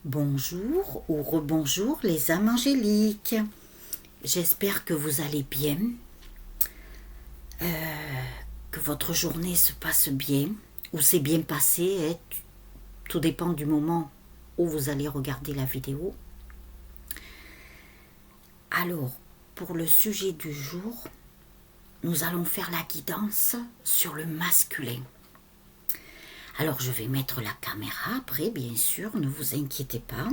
Bonjour ou rebonjour les âmes angéliques. J'espère que vous allez bien, que votre journée se passe bien ou s'est bien passée. Tout dépend du moment où vous allez regarder la vidéo. Alors, pour le sujet du jour, nous allons faire la guidance sur le masculin. Alors, je vais mettre la caméra après, bien sûr, ne vous inquiétez pas.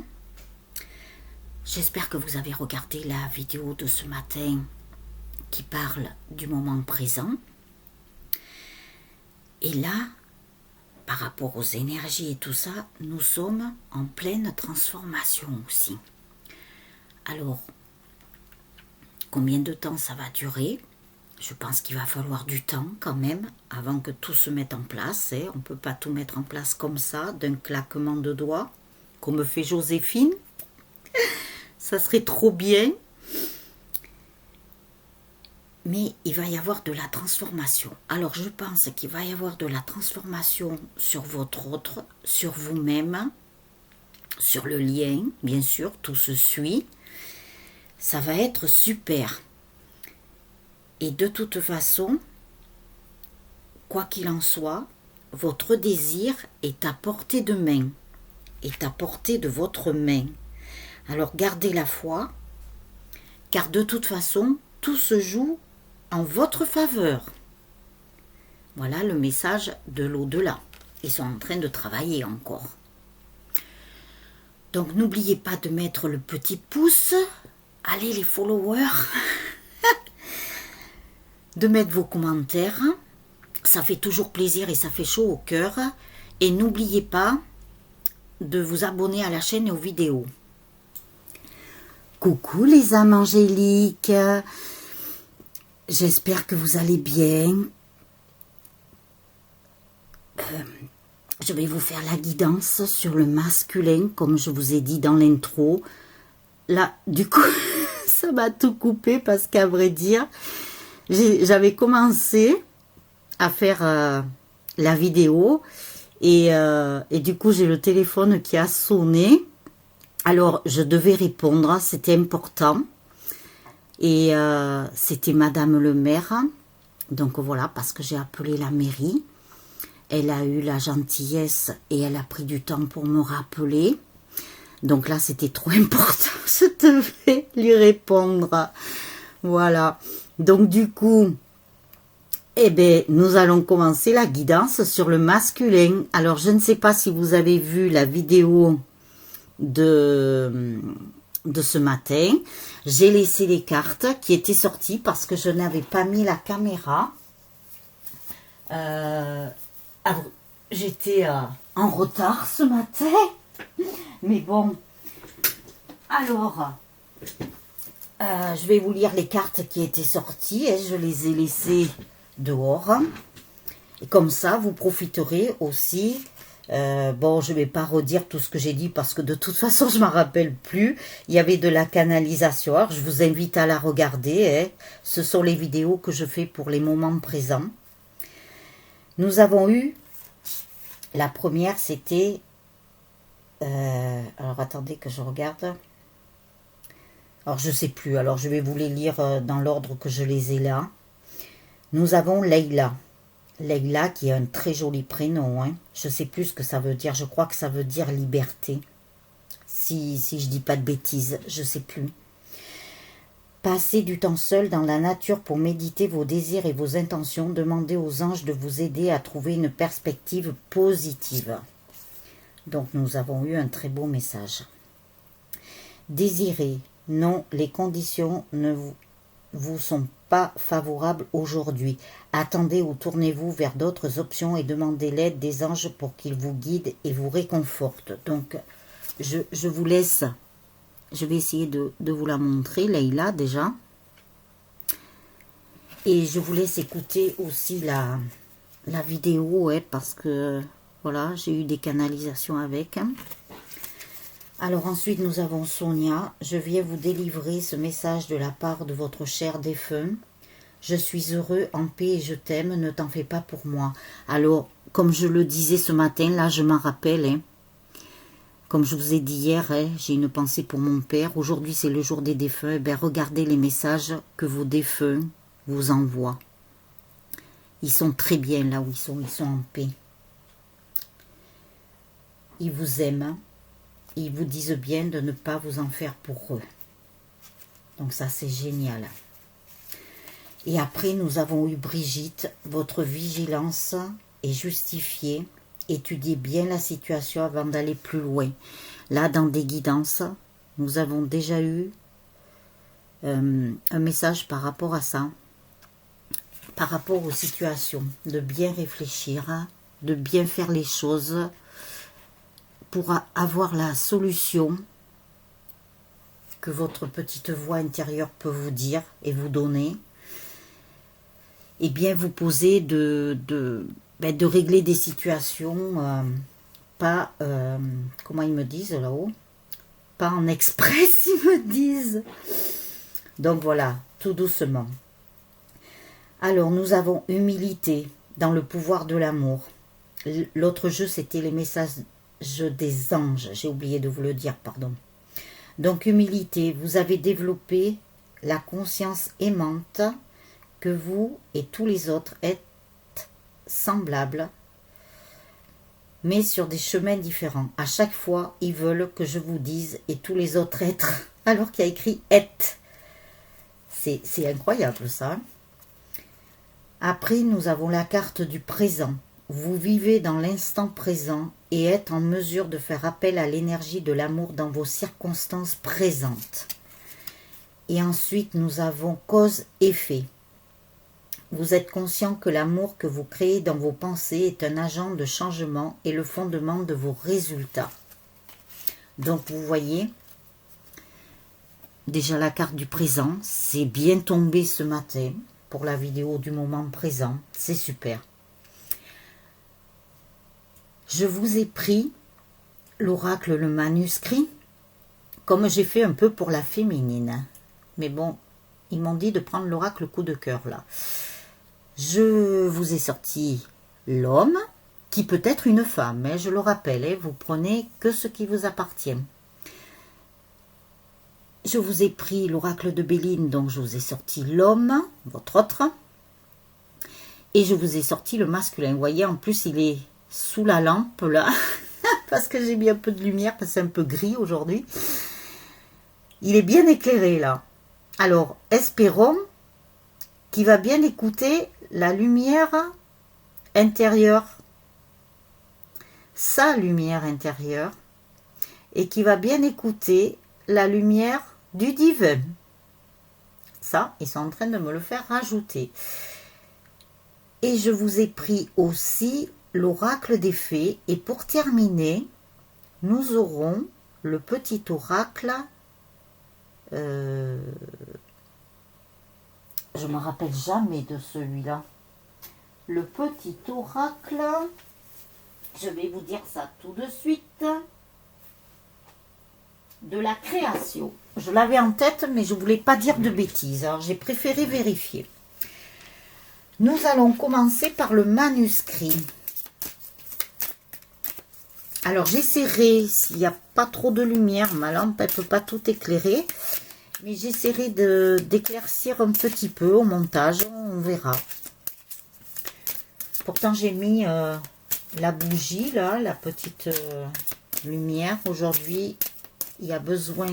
J'espère que vous avez regardé la vidéo de ce matin qui parle du moment présent. Et là, par rapport aux énergies et tout ça, nous sommes en pleine transformation aussi. Alors, combien de temps ça va durer ? Je pense qu'il va falloir du temps quand même avant que tout se mette en place. On ne peut pas tout mettre en place comme ça, d'un claquement de doigts, comme fait Joséphine. Ça serait trop bien. Mais il va y avoir de la transformation. Alors je pense qu'il va y avoir de la transformation sur votre autre, sur vous-même, sur le lien, bien sûr, tout se suit. Ça va être super. Et de toute façon, quoi qu'il en soit, votre désir est à portée de main, est à portée de votre main. Alors gardez la foi, car de toute façon, tout se joue en votre faveur. Voilà le message de l'au-delà. Ils sont en train de travailler encore. Donc n'oubliez pas de mettre le petit pouce. Allez les followers. De mettre vos commentaires. Ça fait toujours plaisir et ça fait chaud au cœur. Et n'oubliez pas de vous abonner à la chaîne et aux vidéos. Coucou les âmes angéliques. J'espère que vous allez bien. Je vais vous faire la guidance sur le masculin, comme je vous ai dit dans l'intro. Là, du coup, ça m'a tout coupé parce qu'à vrai dire, j'avais commencé à faire la vidéo et du coup, j'ai le téléphone qui a sonné. Alors, je devais répondre, c'était important. Et c'était Madame le maire. Donc voilà, parce que j'ai appelé la mairie. Elle a eu la gentillesse et elle a pris du temps pour me rappeler. Donc là, c'était trop important. Je devais lui répondre. Voilà. Donc du coup, nous allons commencer la guidance sur le masculin. Alors, je ne sais pas si vous avez vu la vidéo de ce matin. J'ai laissé les cartes qui étaient sorties parce que je n'avais pas mis la caméra. J'étais en retard ce matin. Mais bon. Alors, je vais vous lire les cartes qui étaient sorties. Et je les ai laissées dehors. Et comme ça, vous profiterez aussi. Bon, je ne vais pas redire tout ce que j'ai dit parce que de toute façon, je ne m'en rappelle plus. Il y avait de la canalisation. Alors, je vous invite à la regarder. Ce sont les vidéos que je fais pour les moments présents. Nous avons eu, la première, c'était... alors, attendez que je regarde. Alors, je ne sais plus. Alors, je vais vous les lire dans l'ordre que je les ai là. Nous avons Leïla. Leïla, qui est un très joli prénom. Je ne sais plus ce que ça veut dire. Je crois que ça veut dire liberté. Si je dis pas de bêtises, je ne sais plus. Passez du temps seul dans la nature pour méditer vos désirs et vos intentions. Demandez aux anges de vous aider à trouver une perspective positive. Donc, nous avons eu un très beau message. Désirez. Non, les conditions ne vous sont pas favorables aujourd'hui. Attendez ou tournez-vous vers d'autres options et demandez l'aide des anges pour qu'ils vous guident et vous réconfortent. Donc, je vous laisse, je vais essayer de vous la montrer, Leïla, déjà. Et je vous laisse écouter aussi la vidéo, parce que, voilà, j'ai eu des canalisations avec. Alors ensuite, nous avons Sonia. Je viens vous délivrer ce message de la part de votre cher défunt. Je suis heureux, en paix et je t'aime, ne t'en fais pas pour moi. Alors, comme je le disais ce matin, là je m'en rappelle, Comme je vous ai dit hier, hein, j'ai une pensée pour mon père. Aujourd'hui, c'est le jour des défunts. Eh bien, regardez les messages que vos défunts vous envoient. Ils sont très bien là où ils sont en paix. Ils vous aiment. Ils vous disent bien de ne pas vous en faire pour eux. Donc ça, c'est génial. Et après, nous avons eu Brigitte. Votre vigilance est justifiée. Étudiez bien la situation avant d'aller plus loin. Là, dans des guidances, nous avons déjà eu un message par rapport à ça, par rapport aux situations, de bien réfléchir, de bien faire les choses pour avoir la solution que votre petite voix intérieure peut vous dire et vous donner, et bien vous poser de régler des situations, pas, comment ils me disent là-haut, pas en express, ils me disent. Donc voilà, tout doucement. Alors, nous avons humilité dans le pouvoir de l'amour. L'autre jeu, c'était les messages des anges. J'ai oublié de vous le dire, pardon. Donc, humilité, vous avez développé la conscience aimante que vous et tous les autres êtes semblables, mais sur des chemins différents. À chaque fois, ils veulent que je vous dise et tous les autres êtres, alors qu'il y a écrit être. C'est incroyable ça. Après, nous avons la carte du présent. Vous vivez dans l'instant présent et êtes en mesure de faire appel à l'énergie de l'amour dans vos circonstances présentes. Et ensuite, nous avons cause-effet. Vous êtes conscient que l'amour que vous créez dans vos pensées est un agent de changement et le fondement de vos résultats. Donc, vous voyez, déjà la carte du présent, c'est bien tombé ce matin pour la vidéo du moment présent. C'est super. Je vous ai pris l'oracle, le manuscrit, comme j'ai fait un peu pour la féminine. Mais bon, ils m'ont dit de prendre l'oracle coup de cœur là. Je vous ai sorti l'homme, qui peut être une femme, mais je le rappelle, hein, vous prenez que ce qui vous appartient. Je vous ai pris l'oracle de Béline, donc je vous ai sorti l'homme, votre autre, et je vous ai sorti le masculin. Vous voyez, en plus, il est sous la lampe, là, parce que j'ai mis un peu de lumière, parce que c'est un peu gris aujourd'hui. Il est bien éclairé, là. Alors, espérons qu'il va bien écouter la lumière intérieure, sa lumière intérieure, et qui va bien écouter la lumière du divin. Ça, ils sont en train de me le faire rajouter. Et je vous ai pris aussi l'oracle des fées. Et pour terminer, nous aurons le petit oracle. Je ne me rappelle jamais de celui-là. Le petit oracle, je vais vous dire ça tout de suite, de la création. Je l'avais en tête, mais je ne voulais pas dire de bêtises. Alors, j'ai préféré vérifier. Nous allons commencer par le manuscrit. Alors, j'essaierai, s'il n'y a pas trop de lumière, ma lampe, elle ne peut pas tout éclairer, mais j'essaierai d'éclaircir un petit peu au montage, on verra. Pourtant, j'ai mis la bougie, là, la petite lumière. Aujourd'hui, il y a besoin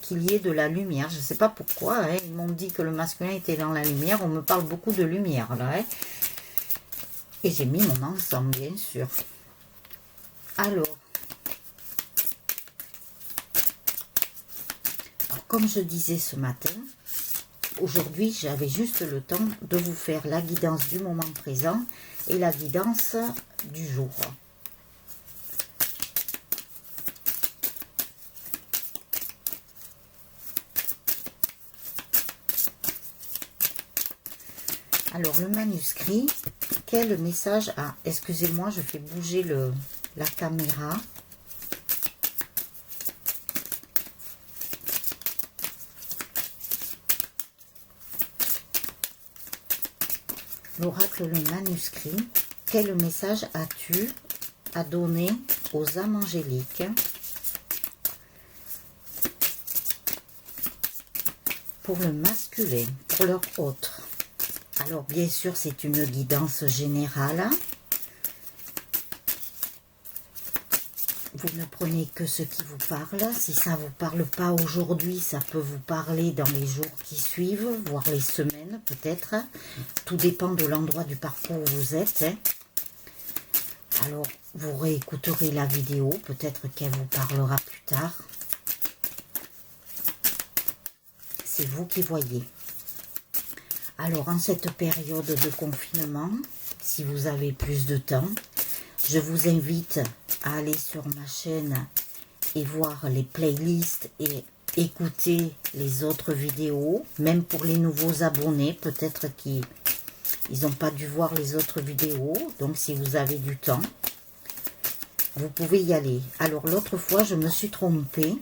qu'il y ait de la lumière. Je ne sais pas pourquoi. Hein. Ils m'ont dit que le masculin était dans la lumière. On me parle beaucoup de lumière, là. Hein. Et j'ai mis mon encens, bien sûr. Alors, comme je disais ce matin, aujourd'hui, j'avais juste le temps de vous faire la guidance du moment présent et la guidance du jour. Alors, le manuscrit, quel message? Ah, excusez-moi, je fais bouger la caméra. L'oracle, le manuscrit, quel message as-tu à donner aux âmes angéliques pour le masculin, pour leur autre. Alors, bien sûr, c'est une guidance générale. Vous ne prenez que ce qui vous parle. Si ça ne vous parle pas aujourd'hui, ça peut vous parler dans les jours qui suivent, voire les semaines peut-être. Tout dépend de l'endroit du parcours où vous êtes. Alors, vous réécouterez la vidéo, peut-être qu'elle vous parlera plus tard. C'est vous qui voyez. Alors, en cette période de confinement, si vous avez plus de temps, je vous invite à aller sur ma chaîne et voir les playlists et écouter les autres vidéos, même pour les nouveaux abonnés, peut-être qu'ils n'ont pas dû voir les autres vidéos. Donc, si vous avez du temps, vous pouvez y aller. Alors, l'autre fois, je me suis trompée.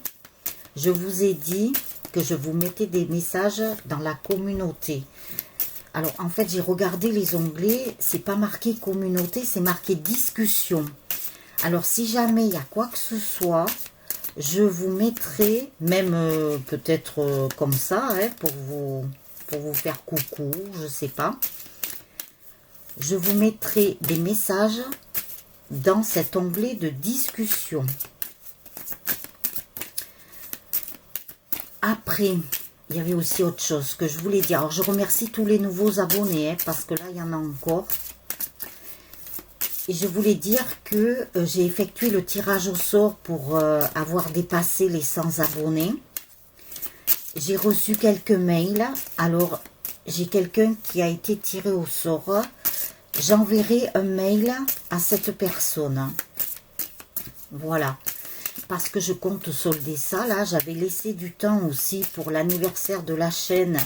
Je vous ai dit que je vous mettais des messages dans la communauté. Alors, en fait, j'ai regardé les onglets. C'est pas marqué communauté, c'est marqué discussion. Alors, si jamais il y a quoi que ce soit, je vous mettrai, même peut-être comme ça, hein, pour vous faire coucou, je sais pas. Je vous mettrai des messages dans cet onglet de discussion. Après, il y avait aussi autre chose que je voulais dire. Alors, je remercie tous les nouveaux abonnés, hein, parce que là, il y en a encore. Et je voulais dire que j'ai effectué le tirage au sort pour avoir dépassé les 100 abonnés. J'ai reçu quelques mails. Alors, j'ai quelqu'un qui a été tiré au sort. J'enverrai un mail à cette personne. Voilà. Parce que je compte solder ça. Là, j'avais laissé du temps aussi pour l'anniversaire de la chaîne.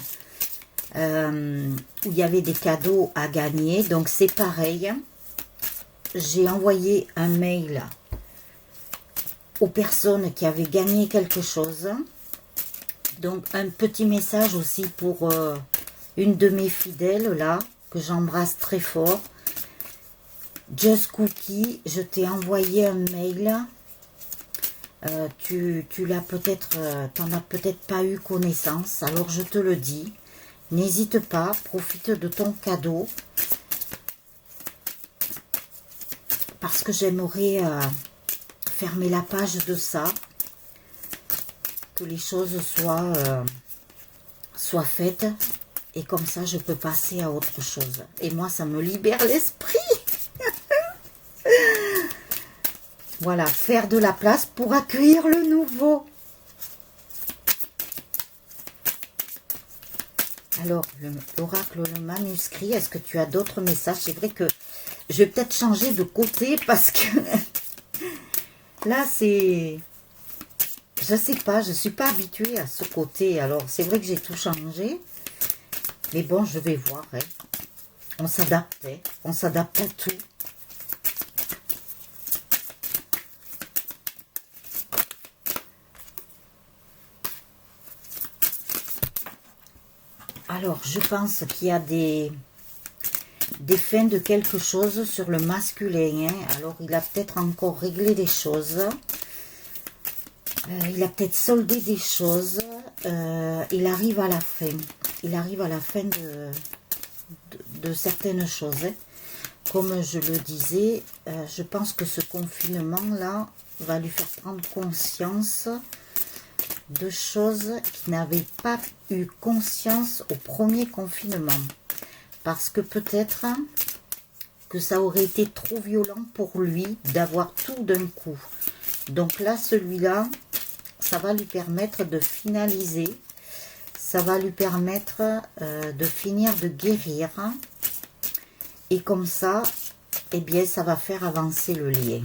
Où il y avait des cadeaux à gagner. Donc, c'est pareil. J'ai envoyé un mail aux personnes qui avaient gagné quelque chose. Donc, un petit message aussi pour une de mes fidèles, là, que j'embrasse très fort. Just Cookie, je t'ai envoyé un mail. Tu l'as peut-être, t'en as peut-être pas eu connaissance. Alors, je te le dis. N'hésite pas, profite de ton cadeau. Parce que j'aimerais fermer la page de ça, que les choses soient faites, et comme ça je peux passer à autre chose. Et moi, ça me libère l'esprit. Voilà, faire de la place pour accueillir le nouveau. Alors, l'oracle, le manuscrit, est-ce que tu as d'autres messages? C'est vrai que je vais peut-être changer de côté parce que là, c'est... Je sais pas, je ne suis pas habituée à ce côté. Alors, c'est vrai que j'ai tout changé. Mais bon, je vais voir. Hein. On s'adapte. Hein. On s'adapte à tout. Alors, je pense qu'il y a des fins de quelque chose sur le masculin. Hein. Alors, il a peut-être encore réglé des choses. Il a peut-être soldé des choses. Il arrive à la fin. Il arrive à la fin de certaines choses. Hein. Comme je le disais, je pense que ce confinement-là va lui faire prendre conscience de choses qu'il n'avait pas eu conscience au premier confinement. Parce que peut-être que ça aurait été trop violent pour lui d'avoir tout d'un coup. Donc là, celui-là, ça va lui permettre de finaliser. Ça va lui permettre de finir de guérir. Et comme ça, eh bien, ça va faire avancer le lien.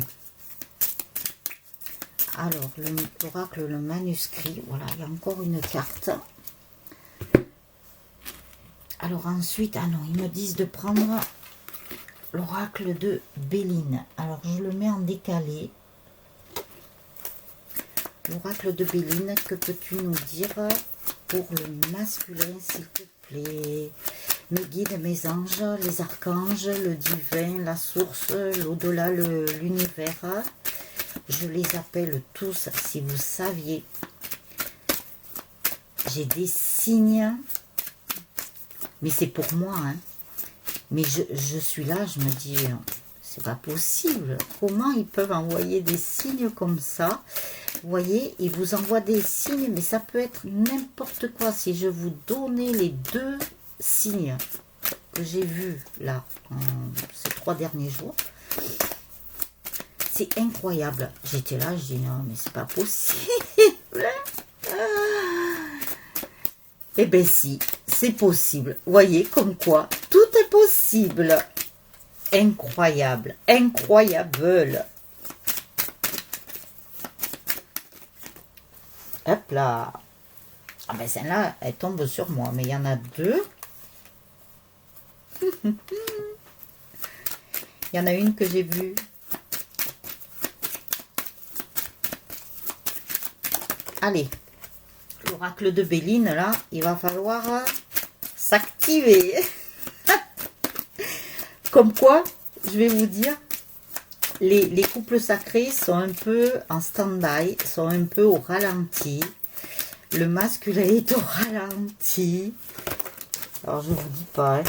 Alors, l'oracle, le manuscrit, voilà, il y a encore une carte. Alors ensuite, ah non, ils me disent de prendre l'oracle de Béline. Alors, je le mets en décalé. L'oracle de Béline, que peux-tu nous dire pour le masculin, s'il te plaît? Mes guides, mes anges, les archanges, le divin, la source, l'au-delà, l'univers. Je les appelle tous, si vous saviez. j'ai des signes. Mais c'est pour moi, hein. Mais je suis là, je me dis, c'est pas possible. Comment ils peuvent envoyer des signes comme ça? Vous voyez, ils vous envoient des signes, mais ça peut être n'importe quoi. Si je vous donnais les 2 signes que j'ai vus là, ces 3 derniers jours, c'est incroyable. J'étais là, je dis non, mais c'est pas possible. Eh bien si, c'est possible. Vous voyez, comme quoi, tout est possible. Incroyable, incroyable. Hop là. Ah ben celle-là, elle tombe sur moi. Mais il y en a 2. Il y en a une que j'ai vue. Allez. L'oracle de Béline, là, il va falloir s'activer. Comme quoi, je vais vous dire, les couples sacrés sont un peu en stand-by, sont un peu au ralenti. Le masculin est au ralenti. Alors, je vous dis pas. Hein.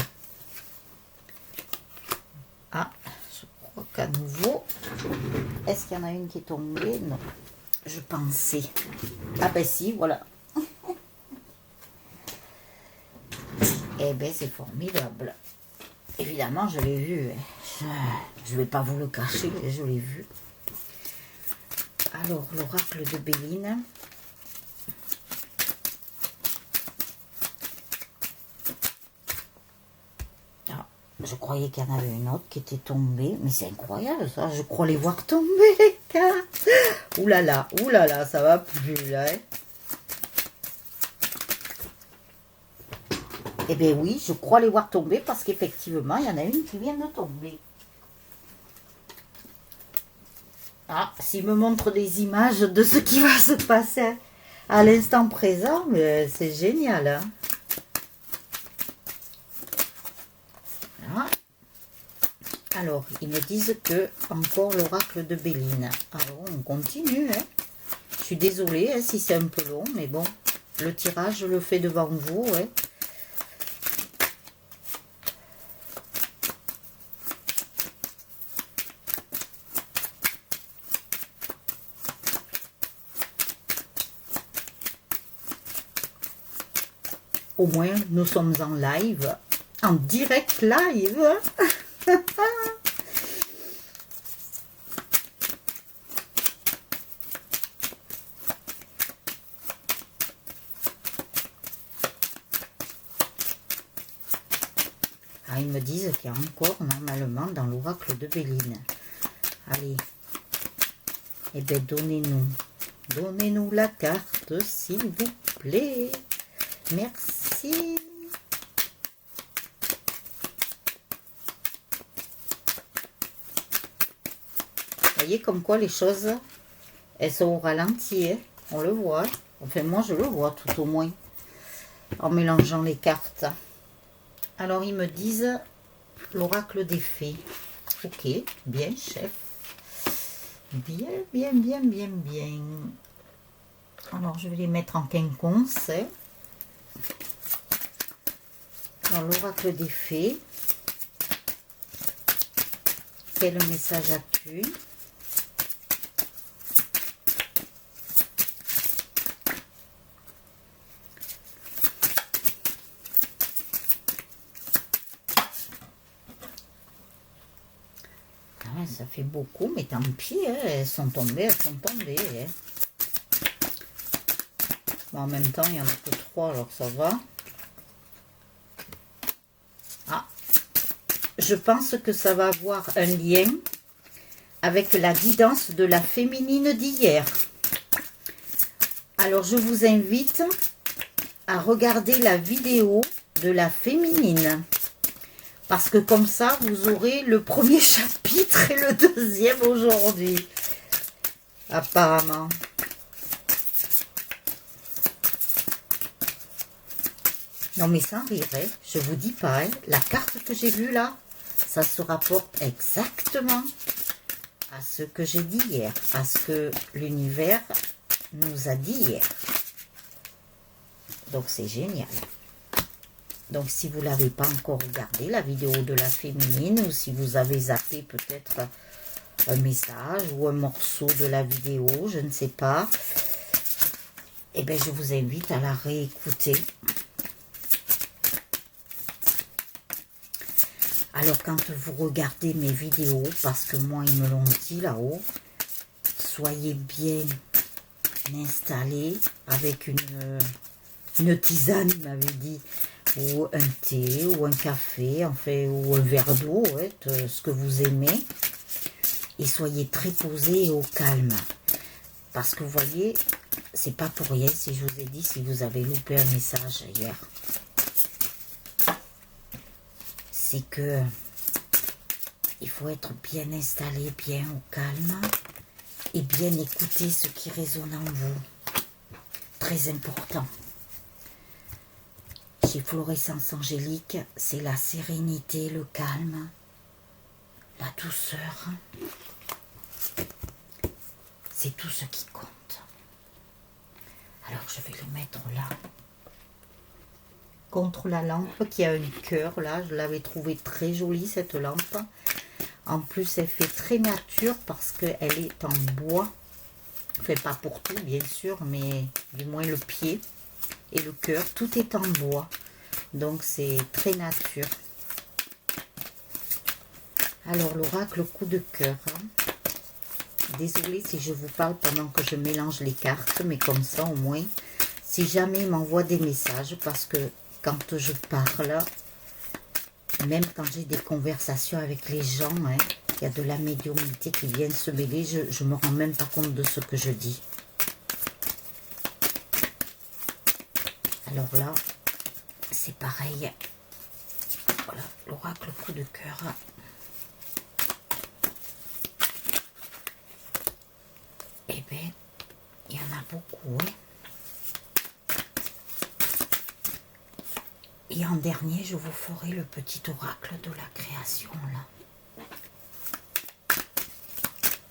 Ah, je crois qu'à nouveau, est-ce qu'il y en a une qui est tombée? Non, je pensais. Ah ben si, voilà. Eh bien, c'est formidable. Évidemment, je l'ai vu. Je ne vais pas vous le cacher, je l'ai vu. Alors, l'oracle de Béline. Ah, je croyais qu'il y en avait une autre qui était tombée. Mais c'est incroyable, ça. Je crois les voir tomber, les cartes. Ouh là là, ça va plus, là. Hein. Eh bien oui, je crois les voir tomber parce qu'effectivement, il y en a une qui vient de tomber. Ah, s'il me montre des images de ce qui va se passer à l'instant présent, c'est génial. Hein. Ah. Alors, ils me disent que encore l'oracle de Béline. Alors, on continue. Hein. Je suis désolée hein, si c'est un peu long, mais bon, le tirage, je le fais devant vous. Hein. Au moins, nous sommes en live, en direct live. Ah, ils me disent qu'il y a encore normalement dans l'oracle de Béline. Allez. Eh bien, donnez-nous la carte, s'il vous plaît. Merci. Vous voyez comme quoi les choses, elles sont au ralenti. Hein. On le voit. Enfin, moi, je le vois tout au moins. En mélangeant les cartes. Alors, ils me disent l'oracle des fées. Ok, bien, chef. Bien, bien, bien, bien, bien. Alors, je vais les mettre en quinconce. Hein. Alors, l'oracle des fées. Quel message as-tu? Ah, ça fait beaucoup, mais tant pis, hein, elles sont tombées, Hein. Bon, en même temps, il n'y en a que 3, alors ça va. Ah, je pense que ça va avoir un lien avec la guidance de la féminine d'hier. Alors, je vous invite à regarder la vidéo de la féminine. Parce que comme ça, vous aurez le premier chapitre et le deuxième aujourd'hui. Apparemment. Non mais sans rire, hein, je vous dis pas, hein, la carte que j'ai vue là, ça se rapporte exactement à ce que j'ai dit hier, à ce que l'univers nous a dit hier. Donc c'est génial. Donc si vous ne l'avez pas encore regardé, la vidéo de la féminine, ou si vous avez zappé peut-être un message ou un morceau de la vidéo, je ne sais pas, eh bien je vous invite à la réécouter. Alors quand vous regardez mes vidéos, parce que moi ils me l'ont dit là-haut, soyez bien installés avec une tisane, il m'avait dit, ou un thé, ou un café, enfin, ou un verre d'eau, ouais, ce que vous aimez. Et soyez très posés et au calme. Parce que vous voyez, c'est pas pour rien si je vous ai dit, si vous avez loupé un message hier. C'est que il faut être bien installé, bien au calme, et bien écouter ce qui résonne en vous. Très important. Chez Fluorescence Angélique, c'est la sérénité, le calme, la douceur. C'est tout ce qui compte. Alors je vais le mettre là. Contre la lampe qui a un cœur là. Je l'avais trouvée très jolie cette lampe. En plus elle fait très nature parce qu'elle est en bois. Enfin pas pour tout bien sûr, mais du moins le pied et le cœur. Tout est en bois. Donc c'est très nature. Alors l'oracle coup de cœur. Désolée si je vous parle pendant que je mélange les cartes, mais comme ça au moins, si jamais il m'envoie des messages, parce que quand je parle, même quand j'ai des conversations avec les gens, hein, il y a de la médiumnité qui vient se mêler, je ne me rends même pas compte de ce que je dis. Alors là, c'est pareil. Voilà, l'oracle coup de cœur. Eh bien, il y en a beaucoup. Hein. Et en dernier, je vous ferai le petit oracle de la création. Là.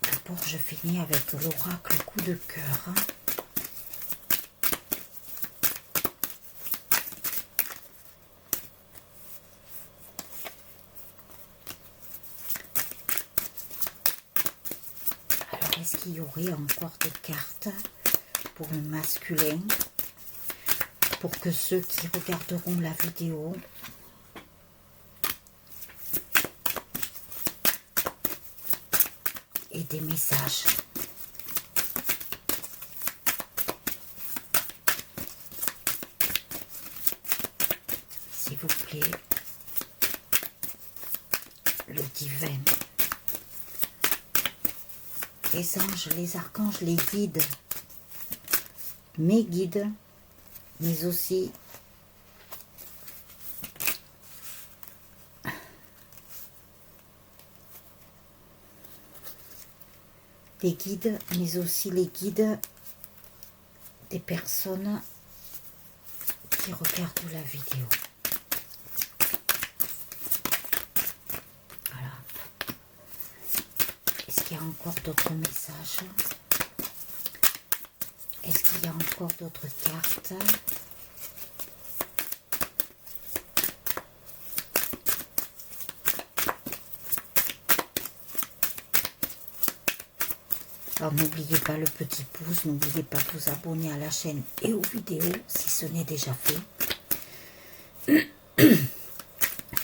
D'abord, je finis avec l'oracle coup de cœur. Hein. Est-ce qu'il y aurait encore des cartes pour le masculin, pour que ceux qui regarderont la vidéo aient des messages? S'il vous plaît, le divin. Les anges, les archanges, les guides, mes guides, mais aussi les guides, mais aussi les guides des personnes qui regardent la vidéo. Voilà. Est-ce qu'il y a encore d'autres messages? Est-ce qu'il y a encore d'autres cartes? Alors n'oubliez pas le petit pouce, n'oubliez pas de vous abonner à la chaîne et aux vidéos si ce n'est déjà fait.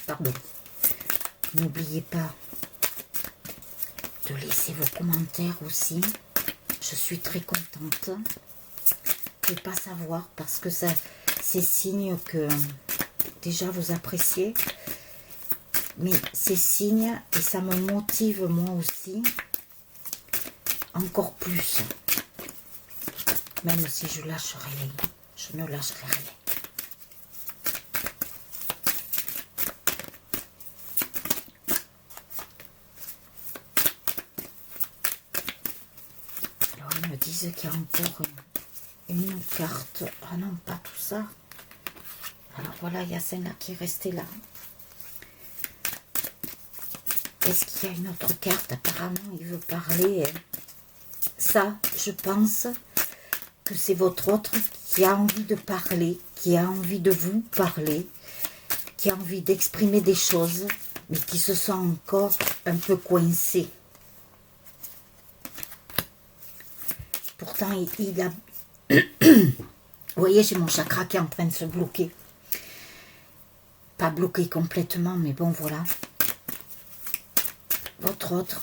Pardon. N'oubliez pas de laisser vos commentaires aussi. Je suis très contente. Je ne peux pas savoir parce que c'est signe que déjà vous appréciez. Mais c'est signe et ça me motive moi aussi encore plus. Même si je lâche rien, je ne lâcherai rien. Alors ils me disent qu'il y a encore une carte. Ah non, pas tout ça. Alors voilà, il y a celle-là qui est restée là. Est-ce qu'il y a une autre carte? Apparemment, il veut parler. Ça, je pense que c'est votre autre qui a envie de parler, qui a envie de vous parler, qui a envie d'exprimer des choses, mais qui se sent encore un peu coincé. Pourtant, il a... Vous voyez, j'ai mon chakra qui est en train de se bloquer. Pas bloqué complètement, mais bon, voilà. Votre autre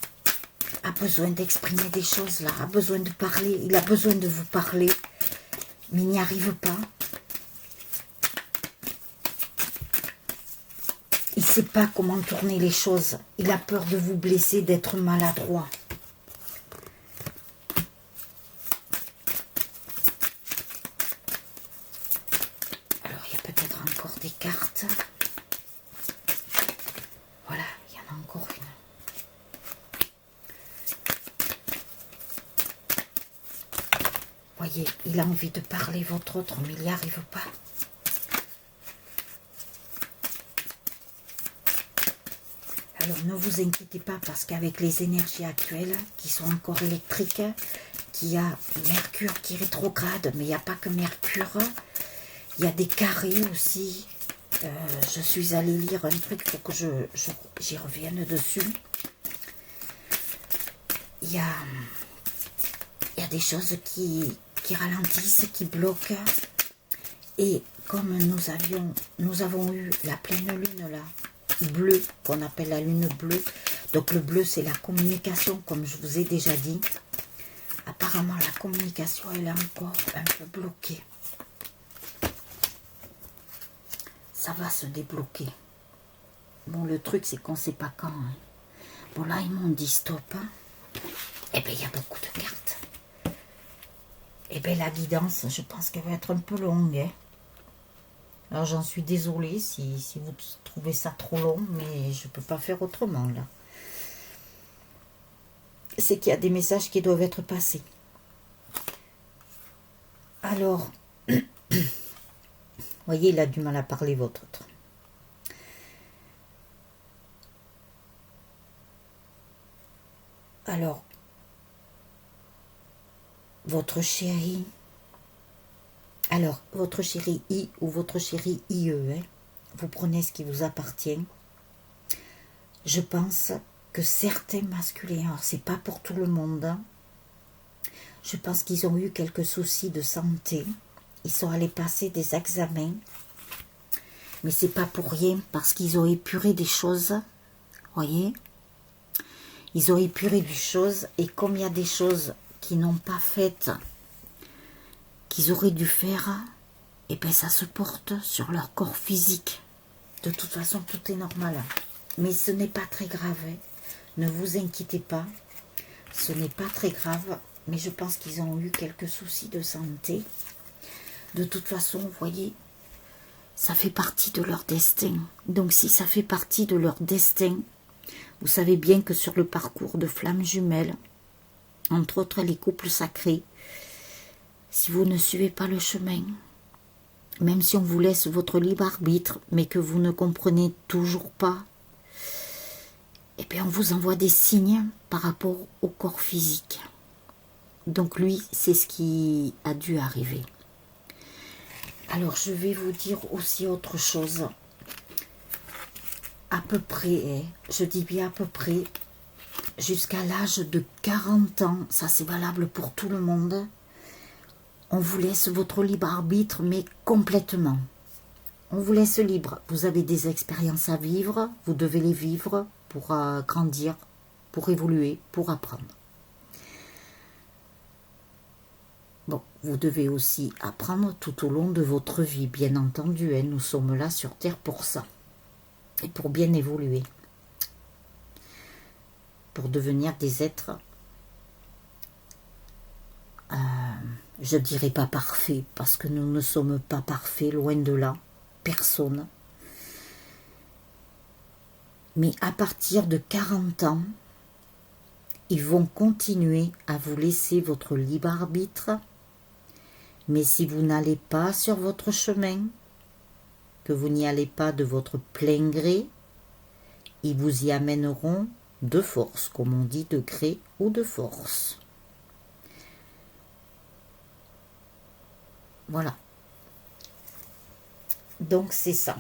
a besoin d'exprimer des choses, là, a besoin de parler. Il a besoin de vous parler, mais il n'y arrive pas. Il ne sait pas comment tourner les choses. Il a peur de vous blesser, d'être maladroit. Alors, il y a peut-être encore des cartes. Voilà, il y en a encore une. Voyez, il a envie de parler, votre autre, mais il n'y arrive pas. Alors, ne vous inquiétez pas, parce qu'avec les énergies actuelles, qui sont encore électriques, qu'il y a Mercure qui rétrograde, mais il n'y a pas que Mercure, il y a des carrés aussi. Je suis allée lire un truc pour que j'y revienne dessus. Il y a des choses qui ralentissent, qui bloquent. Et comme nous avons eu la pleine lune là, bleue, qu'on appelle la lune bleue. Donc le bleu, c'est la communication, comme je vous ai déjà dit. Apparemment, la communication, elle est encore un peu bloquée. Ça va se débloquer. Bon, le truc, c'est qu'on ne sait pas quand. Hein. Bon, là, ils m'ont dit stop. Hein. Eh bien, il y a beaucoup de cartes. Eh bien, la guidance, je pense qu'elle va être un peu longue. Hein. Alors, j'en suis désolée si vous trouvez ça trop long, mais je ne peux pas faire autrement, là. C'est qu'il y a des messages qui doivent être passés. Alors, vous voyez, il a du mal à parler, votre autre. Alors, votre chéri... Alors, votre chéri I ou votre chéri IE, hein, vous prenez ce qui vous appartient. Je pense que certains masculins, alors c'est pas pour tout le monde, hein, je pense qu'ils ont eu quelques soucis de santé. Ils sont allés passer des examens, mais c'est pas pour rien, parce qu'ils ont épuré des choses, voyez. Ils ont épuré des choses, et comme il y a des choses qu'ils n'ont pas faites, qu'ils auraient dû faire, et bien ça se porte sur leur corps physique. De toute façon, tout est normal. Mais ce n'est pas très grave. Hein. Ne vous inquiétez pas. Ce n'est pas très grave. Mais je pense qu'ils ont eu quelques soucis de santé. De toute façon, vous voyez, ça fait partie de leur destin. Donc si ça fait partie de leur destin, vous savez bien que sur le parcours de flammes jumelles, entre autres les couples sacrés, si vous ne suivez pas le chemin, même si on vous laisse votre libre arbitre, mais que vous ne comprenez toujours pas, eh bien on vous envoie des signes par rapport au corps physique. Donc lui, c'est ce qui a dû arriver. Alors je vais vous dire aussi autre chose. À peu près, je dis bien à peu près, jusqu'à l'âge de 40 ans, ça c'est valable pour tout le monde, on vous laisse votre libre arbitre, mais complètement. On vous laisse libre. Vous avez des expériences à vivre, vous devez les vivre pour grandir, pour évoluer, pour apprendre. Bon, vous devez aussi apprendre tout au long de votre vie, bien entendu. Hein, nous sommes là sur Terre pour ça. Et pour bien évoluer. Pour devenir des êtres... je ne dirais pas parfait, parce que nous ne sommes pas parfaits, loin de là, personne. Mais à partir de 40 ans, ils vont continuer à vous laisser votre libre arbitre, mais si vous n'allez pas sur votre chemin, que vous n'y allez pas de votre plein gré, ils vous y amèneront de force, comme on dit, de gré ou de force. Voilà. Donc c'est ça.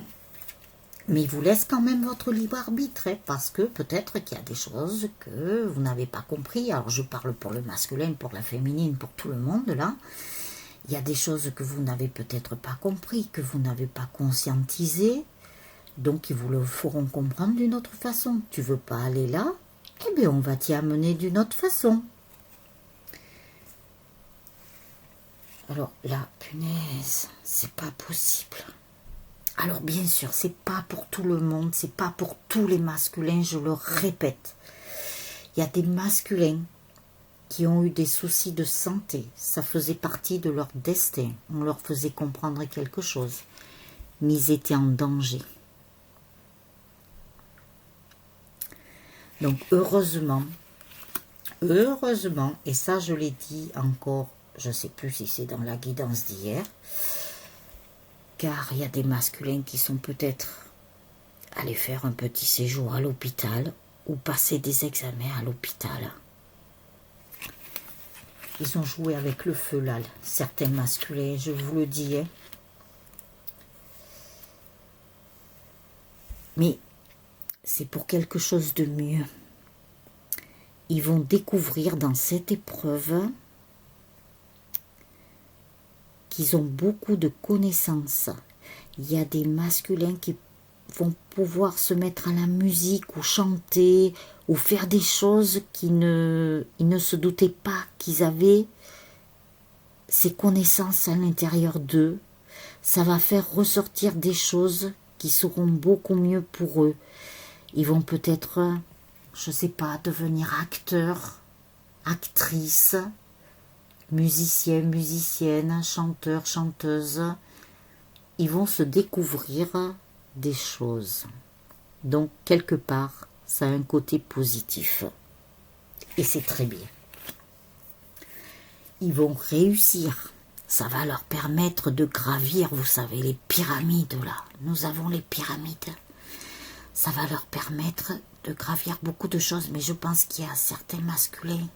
Mais il vous laisse quand même votre libre arbitre, hein, parce que peut-être qu'il y a des choses que vous n'avez pas compris. Alors je parle pour le masculin, pour la féminine, pour tout le monde là. Il y a des choses que vous n'avez peut-être pas compris, que vous n'avez pas conscientisé. Donc ils vous le feront comprendre d'une autre façon. Tu veux pas aller là? Eh bien on va t'y amener d'une autre façon. Alors là, punaise, c'est pas possible. Alors bien sûr, c'est pas pour tout le monde, c'est pas pour tous les masculins, je le répète. Il y a des masculins qui ont eu des soucis de santé, ça faisait partie de leur destin, on leur faisait comprendre quelque chose, mais ils étaient en danger. Donc heureusement, et ça je l'ai dit encore, je ne sais plus si c'est dans la guidance d'hier, car il y a des masculins qui sont peut-être allés faire un petit séjour à l'hôpital ou passer des examens à l'hôpital. Ils ont joué avec le feu là, certains masculins, je vous le dis. Hein. Mais c'est pour quelque chose de mieux. Ils vont découvrir dans cette épreuve qu'ils ont beaucoup de connaissances. Il y a des masculins qui vont pouvoir se mettre à la musique ou chanter ou faire des choses ils ne se doutaient pas qu'ils avaient ces connaissances à l'intérieur d'eux. Ça va faire ressortir des choses qui seront beaucoup mieux pour eux. Ils vont peut-être, je ne sais pas, devenir acteurs, actrices, musiciens, musiciennes, chanteurs, chanteuses. Ils vont se découvrir des choses. Donc, quelque part, ça a un côté positif. Et c'est très bien. Ils vont réussir. Ça va leur permettre de gravir, vous savez, les pyramides là. Nous avons les pyramides. Ça va leur permettre de gravir beaucoup de choses. Mais je pense qu'il y a certains masculins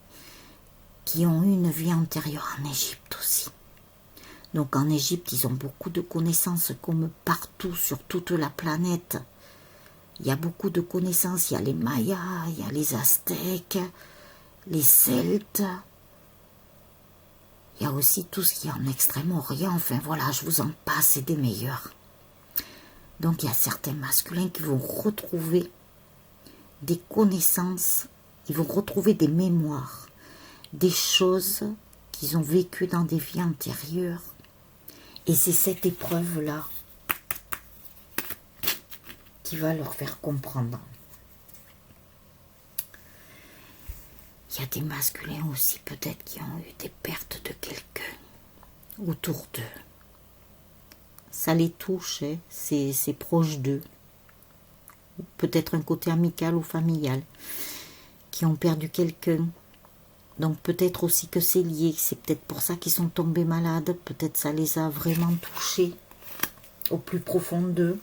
qui ont eu une vie antérieure en Égypte aussi. Donc en Égypte, ils ont beaucoup de connaissances comme partout sur toute la planète. Il y a beaucoup de connaissances. Il y a les Mayas, il y a les Aztèques, les Celtes. Il y a aussi tout ce qui est en Extrême-Orient. Enfin voilà, je vous en passe, c'est des meilleurs. Donc il y a certains masculins qui vont retrouver des connaissances, ils vont retrouver des mémoires, des choses qu'ils ont vécues dans des vies antérieures. Et c'est cette épreuve-là qui va leur faire comprendre. Il y a des masculins aussi peut-être qui ont eu des pertes de quelqu'un autour d'eux. Ça les touche, hein, c'est proche d'eux. Peut-être un côté amical ou familial, qui ont perdu quelqu'un. Donc peut-être aussi que c'est lié, c'est peut-être pour ça qu'ils sont tombés malades, peut-être ça les a vraiment touchés au plus profond d'eux.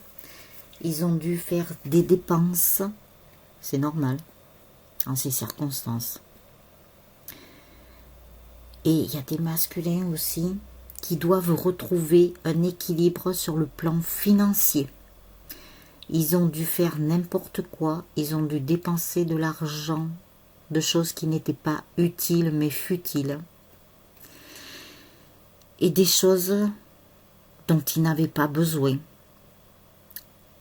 Ils ont dû faire des dépenses, c'est normal, en ces circonstances. Et il y a des masculins aussi qui doivent retrouver un équilibre sur le plan financier. Ils ont dû faire n'importe quoi, ils ont dû dépenser de l'argent, de choses qui n'étaient pas utiles mais futiles. Et des choses dont ils n'avaient pas besoin.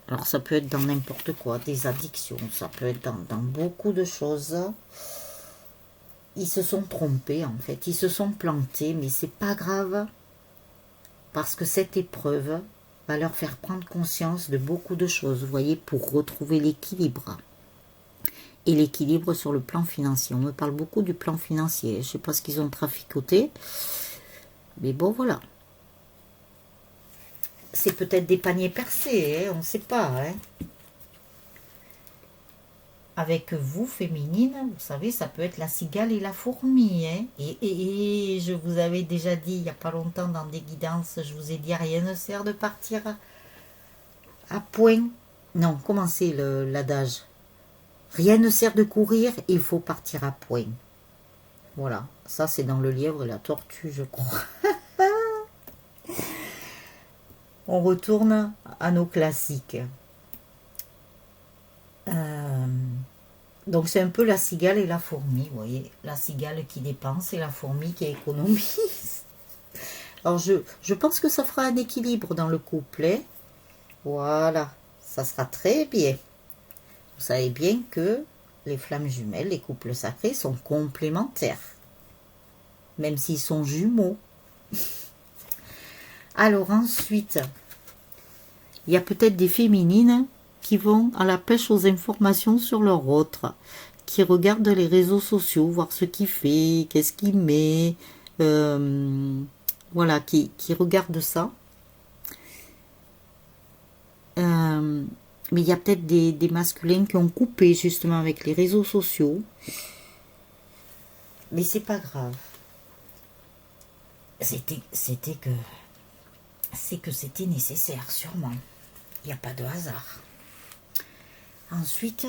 Alors ça peut être dans n'importe quoi, des addictions, ça peut être dans beaucoup de choses. Ils se sont trompés en fait, ils se sont plantés, mais c'est pas grave. Parce que cette épreuve va leur faire prendre conscience de beaucoup de choses, vous voyez, pour retrouver l'équilibre. Et l'équilibre sur le plan financier. On me parle beaucoup du plan financier. Je ne sais pas ce qu'ils ont traficoté. Mais bon, voilà. C'est peut-être des paniers percés, hein, on ne sait pas. Hein. Avec vous, féminine, vous savez, ça peut être la cigale et la fourmi. Hein. Et je vous avais déjà dit, il n'y a pas longtemps, dans des guidances, je vous ai dit, rien ne sert de partir à point. Non, comment c'est l'adage? Rien ne sert de courir, il faut partir à point. Voilà, ça c'est dans le lièvre et la tortue, je crois. On retourne à nos classiques. Donc c'est un peu la cigale et la fourmi, vous voyez. La cigale qui dépense et la fourmi qui économise. Alors je pense que ça fera un équilibre dans le couple. Voilà, ça sera très bien. Vous savez bien que les flammes jumelles, les couples sacrés sont complémentaires. Même s'ils sont jumeaux. Alors ensuite, il y a peut-être des féminines qui vont à la pêche aux informations sur leur autre, qui regardent les réseaux sociaux, voir ce qu'il fait, qu'est-ce qu'il met, voilà, qui regardent ça. Mais il y a peut-être des masculins qui ont coupé justement avec les réseaux sociaux. Mais c'est pas grave. C'est que c'était nécessaire, sûrement. Il n'y a pas de hasard. Ensuite,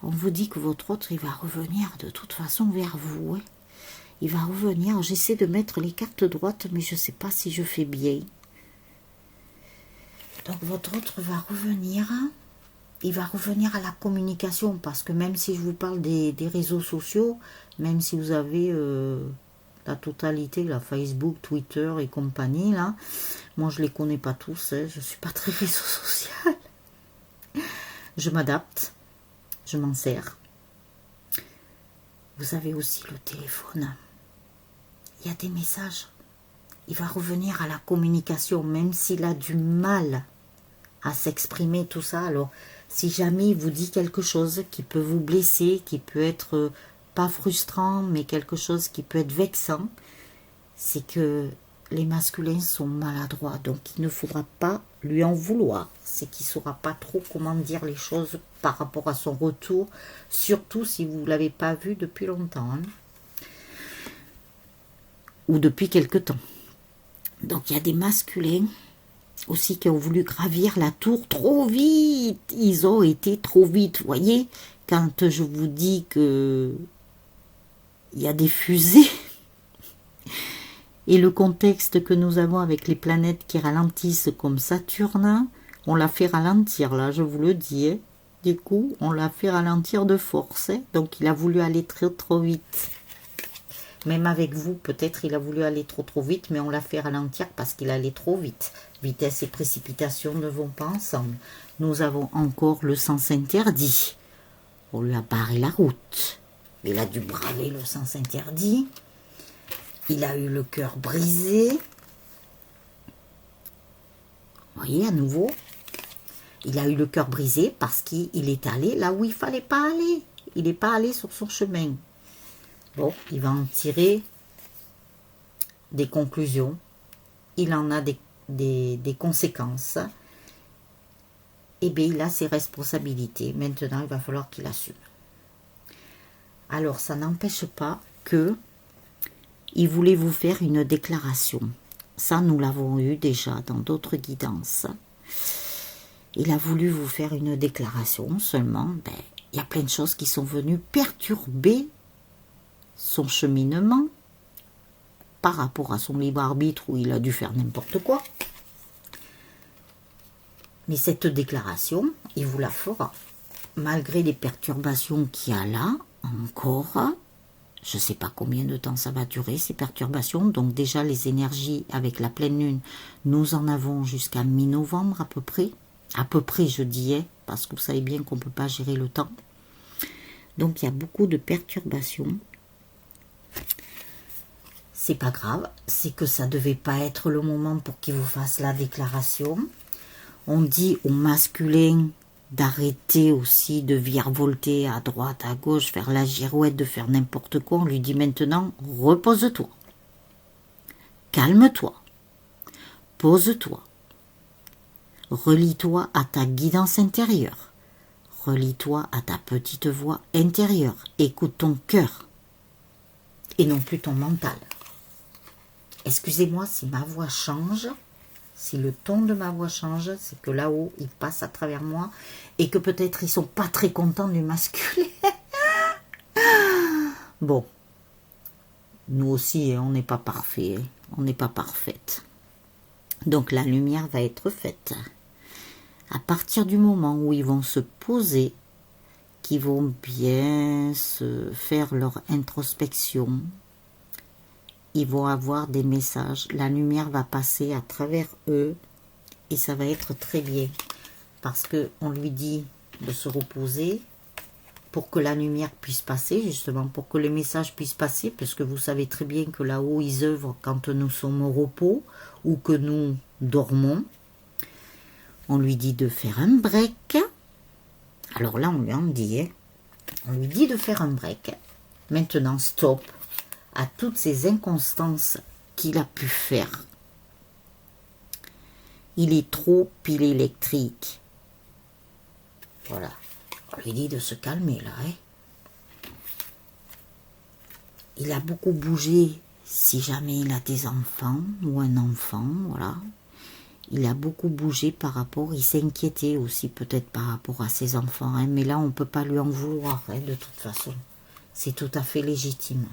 on vous dit que votre autre, il va revenir de toute façon vers vous. Hein. Il va revenir. J'essaie de mettre les cartes droites, mais je ne sais pas si je fais bien. Donc votre autre va revenir. Il va revenir à la communication, parce que même si je vous parle des réseaux sociaux, même si vous avez la totalité, la Facebook, Twitter et compagnie, là, moi je les connais pas tous, hein, je suis pas très réseau social. Je m'adapte, je m'en sers. Vous avez aussi le téléphone. Il y a des messages. Il va revenir à la communication, même s'il a du mal à s'exprimer, tout ça. Alors, si jamais il vous dit quelque chose qui peut vous blesser, qui peut être pas frustrant, mais quelque chose qui peut être vexant, c'est que les masculins sont maladroits, donc il ne faudra pas lui en vouloir. C'est qu'il ne saura pas trop comment dire les choses par rapport à son retour, surtout si vous ne l'avez pas vu depuis longtemps, hein, ou depuis quelque temps. Donc il y a des masculins aussi qui ont voulu gravir la tour trop vite. Ils ont été trop vite, vous voyez. Quand je vous dis que il y a des fusées et le contexte que nous avons avec les planètes qui ralentissent comme Saturne, on l'a fait ralentir, là, je vous le dis. Hein. Du coup, on l'a fait ralentir de force. Hein. Donc, il a voulu aller très trop vite. Même avec vous, peut-être il a voulu aller trop vite, mais on l'a fait ralentir parce qu'il allait trop vite. Vitesse et précipitation ne vont pas ensemble. Nous avons encore le sens interdit. On lui a barré la route. Il a dû braver le sens interdit. Il a eu le cœur brisé. Vous voyez, à nouveau, il a eu le cœur brisé parce qu'il est allé là où il ne fallait pas aller. Il n'est pas allé sur son chemin. Bon, il va en tirer des conclusions. Il en a des conséquences. Eh bien, il a ses responsabilités. Maintenant, il va falloir qu'il assume. Alors, ça n'empêche pas que il voulait vous faire une déclaration. Ça, nous l'avons eu déjà dans d'autres guidances. Il a voulu vous faire une déclaration. Seulement, il y a plein de choses qui sont venues perturber son cheminement par rapport à son libre arbitre où il a dû faire n'importe quoi. Mais cette déclaration, il vous la fera. Malgré les perturbations qu'il y a là, encore, je ne sais pas combien de temps ça va durer, ces perturbations. Donc déjà, les énergies avec la pleine lune, nous en avons jusqu'à mi-novembre à peu près. À peu près, je dis, parce que vous savez bien qu'on ne peut pas gérer le temps. Donc il y a beaucoup de perturbations. C'est pas grave, c'est que ça devait pas être le moment pour qu'il vous fasse la déclaration. On dit aux masculins d'arrêter aussi de virevolter à droite, à gauche, faire la girouette, de faire n'importe quoi. On lui dit maintenant, repose-toi, calme-toi, pose-toi, relie-toi à ta guidance intérieure, relie-toi à ta petite voix intérieure, écoute ton cœur et non plus ton mental. Excusez-moi si ma voix change, si le ton de ma voix change, c'est que là-haut, il passe à travers moi et que peut-être ils ne sont pas très contents du masculin. Bon, nous aussi, on n'est pas parfait, on n'est pas parfaite. Donc la lumière va être faite. À partir du moment où ils vont se poser, qu'ils vont bien se faire leur introspection, ils vont avoir des messages. La lumière va passer à travers eux et ça va être très bien. Parce qu'on lui dit de se reposer pour que la lumière puisse passer, justement, pour que les messages puissent passer, parce que vous savez très bien que là-haut, ils œuvrent quand nous sommes au repos ou que nous dormons. On lui dit de faire un break. Alors là, on lui en dit, hein. On lui dit de faire un break. Maintenant, stop à toutes ces inconstances qu'il a pu faire. Il est trop pile électrique. Voilà. On lui dit de se calmer là. Hein. Il a beaucoup bougé si jamais il a des enfants ou un enfant. Voilà. Il a beaucoup bougé par rapport, il s'inquiétait aussi peut-être par rapport à ses enfants. Hein, mais là, on ne peut pas lui en vouloir hein, de toute façon. C'est tout à fait légitime.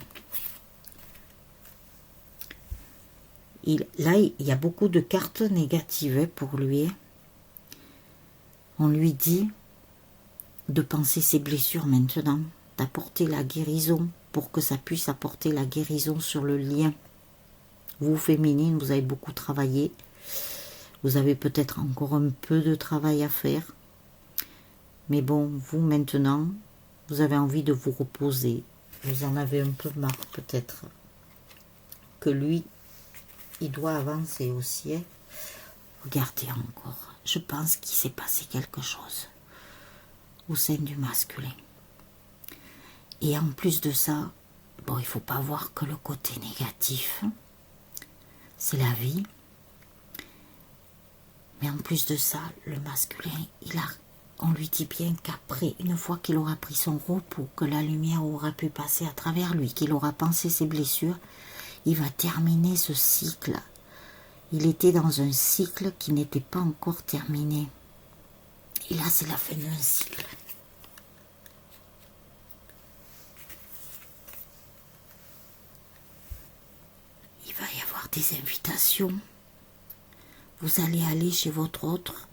Là, il y a beaucoup de cartes négatives hein, pour lui. On lui dit de penser ses blessures maintenant, d'apporter la guérison pour que ça puisse apporter la guérison sur le lien. Vous, féminine, vous avez beaucoup travaillé. Vous avez peut-être encore un peu de travail à faire. Mais bon, vous, maintenant, vous avez envie de vous reposer. Vous en avez un peu marre, peut-être. Que lui, il doit avancer aussi. Hein. Regardez encore. Je pense qu'il s'est passé quelque chose au sein du masculin. Et en plus de ça, bon, il ne faut pas voir que le côté négatif. C'est la vie. Mais en plus de ça, le masculin, on lui dit bien qu'après, une fois qu'il aura pris son repos, que la lumière aura pu passer à travers lui, qu'il aura pensé ses blessures, il va terminer ce cycle. Il était dans un cycle qui n'était pas encore terminé. Et là, c'est la fin d'un cycle. Il va y avoir des invitations. Vous allez aller chez votre autre,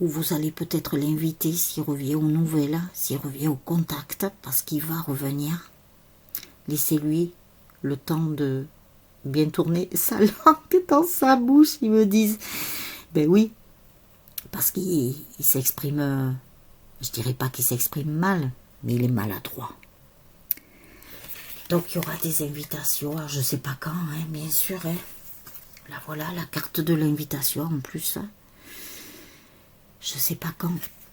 ou vous allez peut-être l'inviter s'il revient aux nouvelles, s'il revient au contact, parce qu'il va revenir. Laissez-lui le temps de bien tourner sa langue dans sa bouche, ils me disent. Ben oui, parce qu'il s'exprime, je dirais pas qu'il s'exprime mal, mais il est maladroit. Donc il y aura des invitations, alors je sais pas quand, hein, bien sûr. Hein. Là voilà, la carte de l'invitation en plus. Hein. Je sais pas quand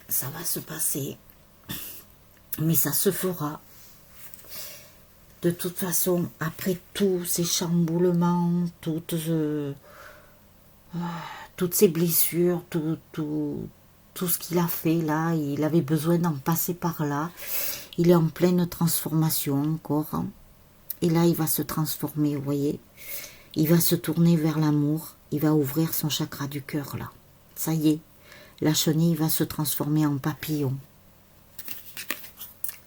ça va se passer, mais ça se fera. De toute façon, après tous ces chamboulements, toutes ces blessures, tout ce qu'il a fait là, il avait besoin d'en passer par là. Il est en pleine transformation encore. Et là, il va se transformer, vous voyez. Il va se tourner vers l'amour. Il va ouvrir son chakra du cœur là. Ça y est, la chenille va se transformer en papillon.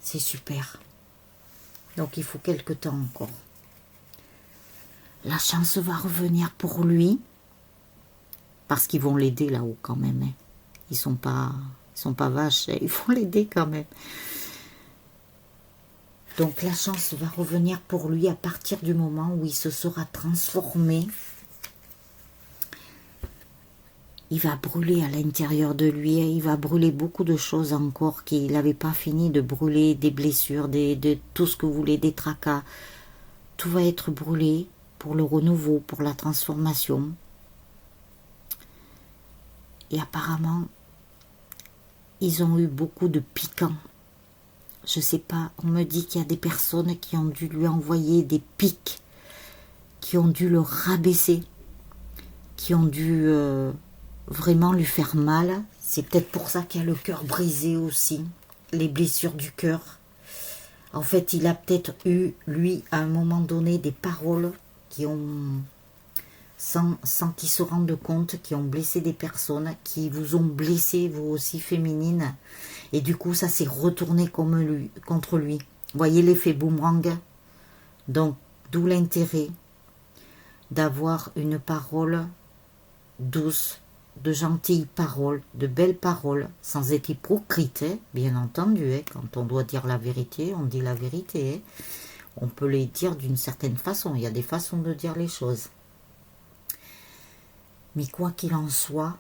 C'est super. Donc il faut quelque temps encore. La chance va revenir pour lui. Parce qu'ils vont l'aider là-haut quand même. Hein. Ils sont pas vaches. Hein. Ils vont l'aider quand même. Donc la chance va revenir pour lui à partir du moment où il se sera transformé. Il va brûler à l'intérieur de lui. Il va brûler beaucoup de choses encore qu'il n'avait pas fini de brûler. Des blessures, de tout ce que vous voulez, des tracas. Tout va être brûlé pour le renouveau, pour la transformation. Et apparemment, ils ont eu beaucoup de piquants. Je sais pas, on me dit qu'il y a des personnes qui ont dû lui envoyer des pics, qui ont dû le rabaisser, qui ont dû vraiment lui faire mal. C'est peut-être pour ça qu'il a le cœur brisé aussi, les blessures du cœur. En fait, il a peut-être eu, lui, à un moment donné, des paroles qui ont, sans qu'il se rende compte, qui ont blessé des personnes, qui vous ont blessé, vous aussi, féminine. Et du coup, ça s'est retourné contre lui. Vous voyez l'effet boomerang? Donc, d'où l'intérêt d'avoir une parole douces, de gentilles paroles, de belles paroles, sans être hypocrite, hein, bien entendu. Hein, quand on doit dire la vérité, on dit la vérité. Hein. On peut les dire d'une certaine façon. Il y a des façons de dire les choses. Mais quoi qu'il en soit,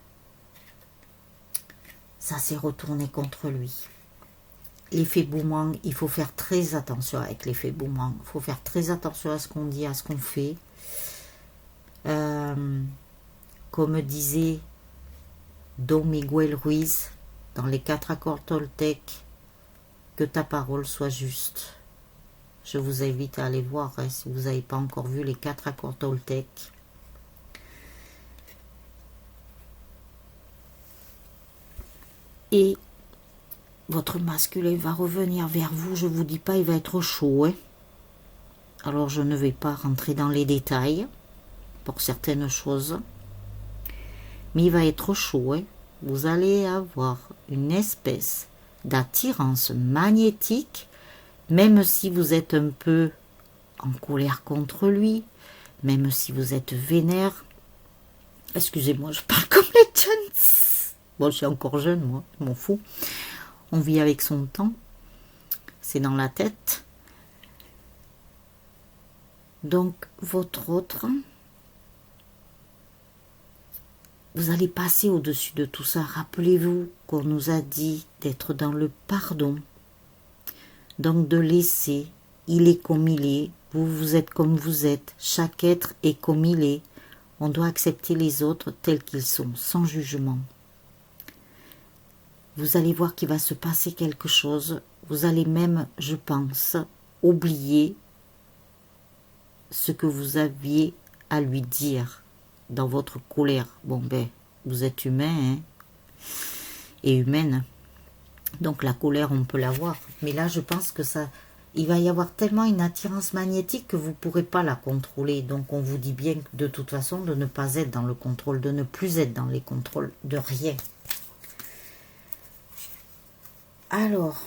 ça s'est retourné contre lui. L'effet boomerang, il faut faire très attention avec l'effet boomerang. Il faut faire très attention à ce qu'on dit, à ce qu'on fait. Comme disait Don Miguel Ruiz dans les 4 accords Toltec, que ta parole soit juste. Je vous invite à aller voir hein, si vous n'avez pas encore vu les 4 accords Toltec. Et votre masculin va revenir vers vous, je vous dis pas, il va être chaud. Hein. Alors je ne vais pas rentrer dans les détails pour certaines choses. Mais il va être chaud. Hein. Vous allez avoir une espèce d'attirance magnétique, même si vous êtes un peu en colère contre lui, même si vous êtes vénère. Excusez-moi, je parle comme les jeunes. Bon, je suis encore jeune, moi, je m'en fous. On vit avec son temps. C'est dans la tête. Donc, votre autre, vous allez passer au-dessus de tout ça. Rappelez-vous qu'on nous a dit d'être dans le pardon. Donc, de laisser. Il est comme il est. Vous, vous êtes comme vous êtes. Chaque être est comme il est. On doit accepter les autres tels qu'ils sont, sans jugement. Vous allez voir qu'il va se passer quelque chose. Vous allez même, je pense, oublier ce que vous aviez à lui dire dans votre colère. Bon, ben, vous êtes humain hein, et humaine. Donc la colère, on peut l'avoir. Mais là, je pense que ça, il va y avoir tellement une attirance magnétique que vous ne pourrez pas la contrôler. Donc on vous dit bien de toute façon de ne pas être dans le contrôle, de ne plus être dans les contrôles de rien. Alors,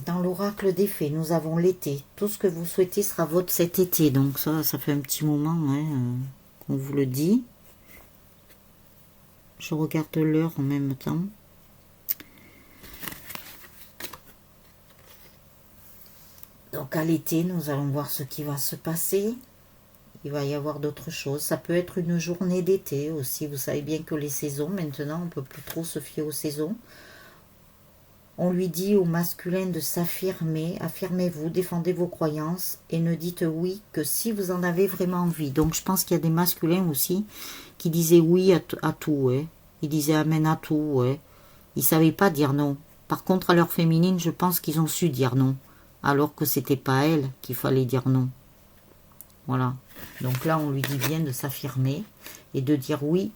dans l'oracle des fées, nous avons l'été. Tout ce que vous souhaitez sera votre cet été. Donc ça fait un petit moment hein, qu'on vous le dit. Je regarde l'heure en même temps. Donc à l'été, nous allons voir ce qui va se passer. Il va y avoir d'autres choses. Ça peut être une journée d'été aussi. Vous savez bien que les saisons, maintenant, on ne peut plus trop se fier aux saisons. On lui dit au masculin de s'affirmer, affirmez-vous, défendez vos croyances et ne dites oui que si vous en avez vraiment envie. Donc je pense qu'il y a des masculins aussi qui disaient oui à tout. Ouais. Ils disaient amen à tout. Ouais. Ils ne savaient pas dire non. Par contre, à leur féminine, je pense qu'ils ont su dire non. Alors que c'était pas à elle qu'il fallait dire non. Voilà. Donc là, on lui dit bien de s'affirmer et de dire oui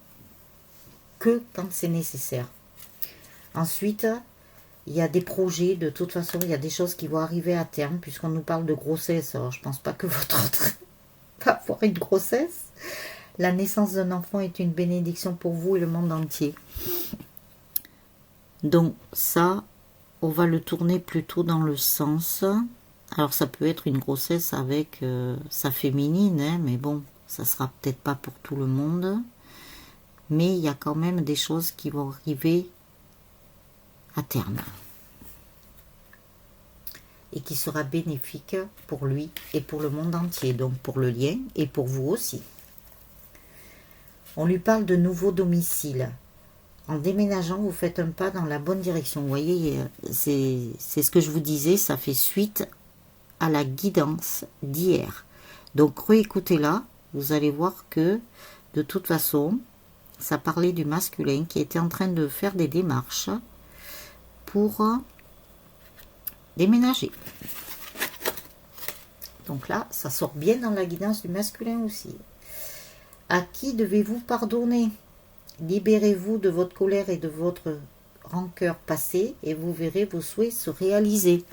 que quand c'est nécessaire. Ensuite, il y a des projets, de toute façon, il y a des choses qui vont arriver à terme, puisqu'on nous parle de grossesse. Alors, je ne pense pas que votre autre va avoir une grossesse. La naissance d'un enfant est une bénédiction pour vous et le monde entier. Donc, ça, on va le tourner plutôt dans le sens... Alors, ça peut être une grossesse avec sa féminine, hein, mais bon, ça sera peut-être pas pour tout le monde. Mais il y a quand même des choses qui vont arriver à terme et qui sera bénéfique pour lui et pour le monde entier, donc pour le lien et pour vous aussi. On lui parle de nouveau domicile. En déménageant, vous faites un pas dans la bonne direction. Vous voyez, c'est ce que je vous disais, ça fait suite à la guidance d'hier. Donc réécoutez-la, vous allez voir que de toute façon, ça parlait du masculin qui était en train de faire des démarches pour déménager. Donc là, ça sort bien dans la guidance du masculin aussi. À qui devez-vous pardonner? Libérez-vous de votre colère et de votre rancœur passée et vous verrez vos souhaits se réaliser.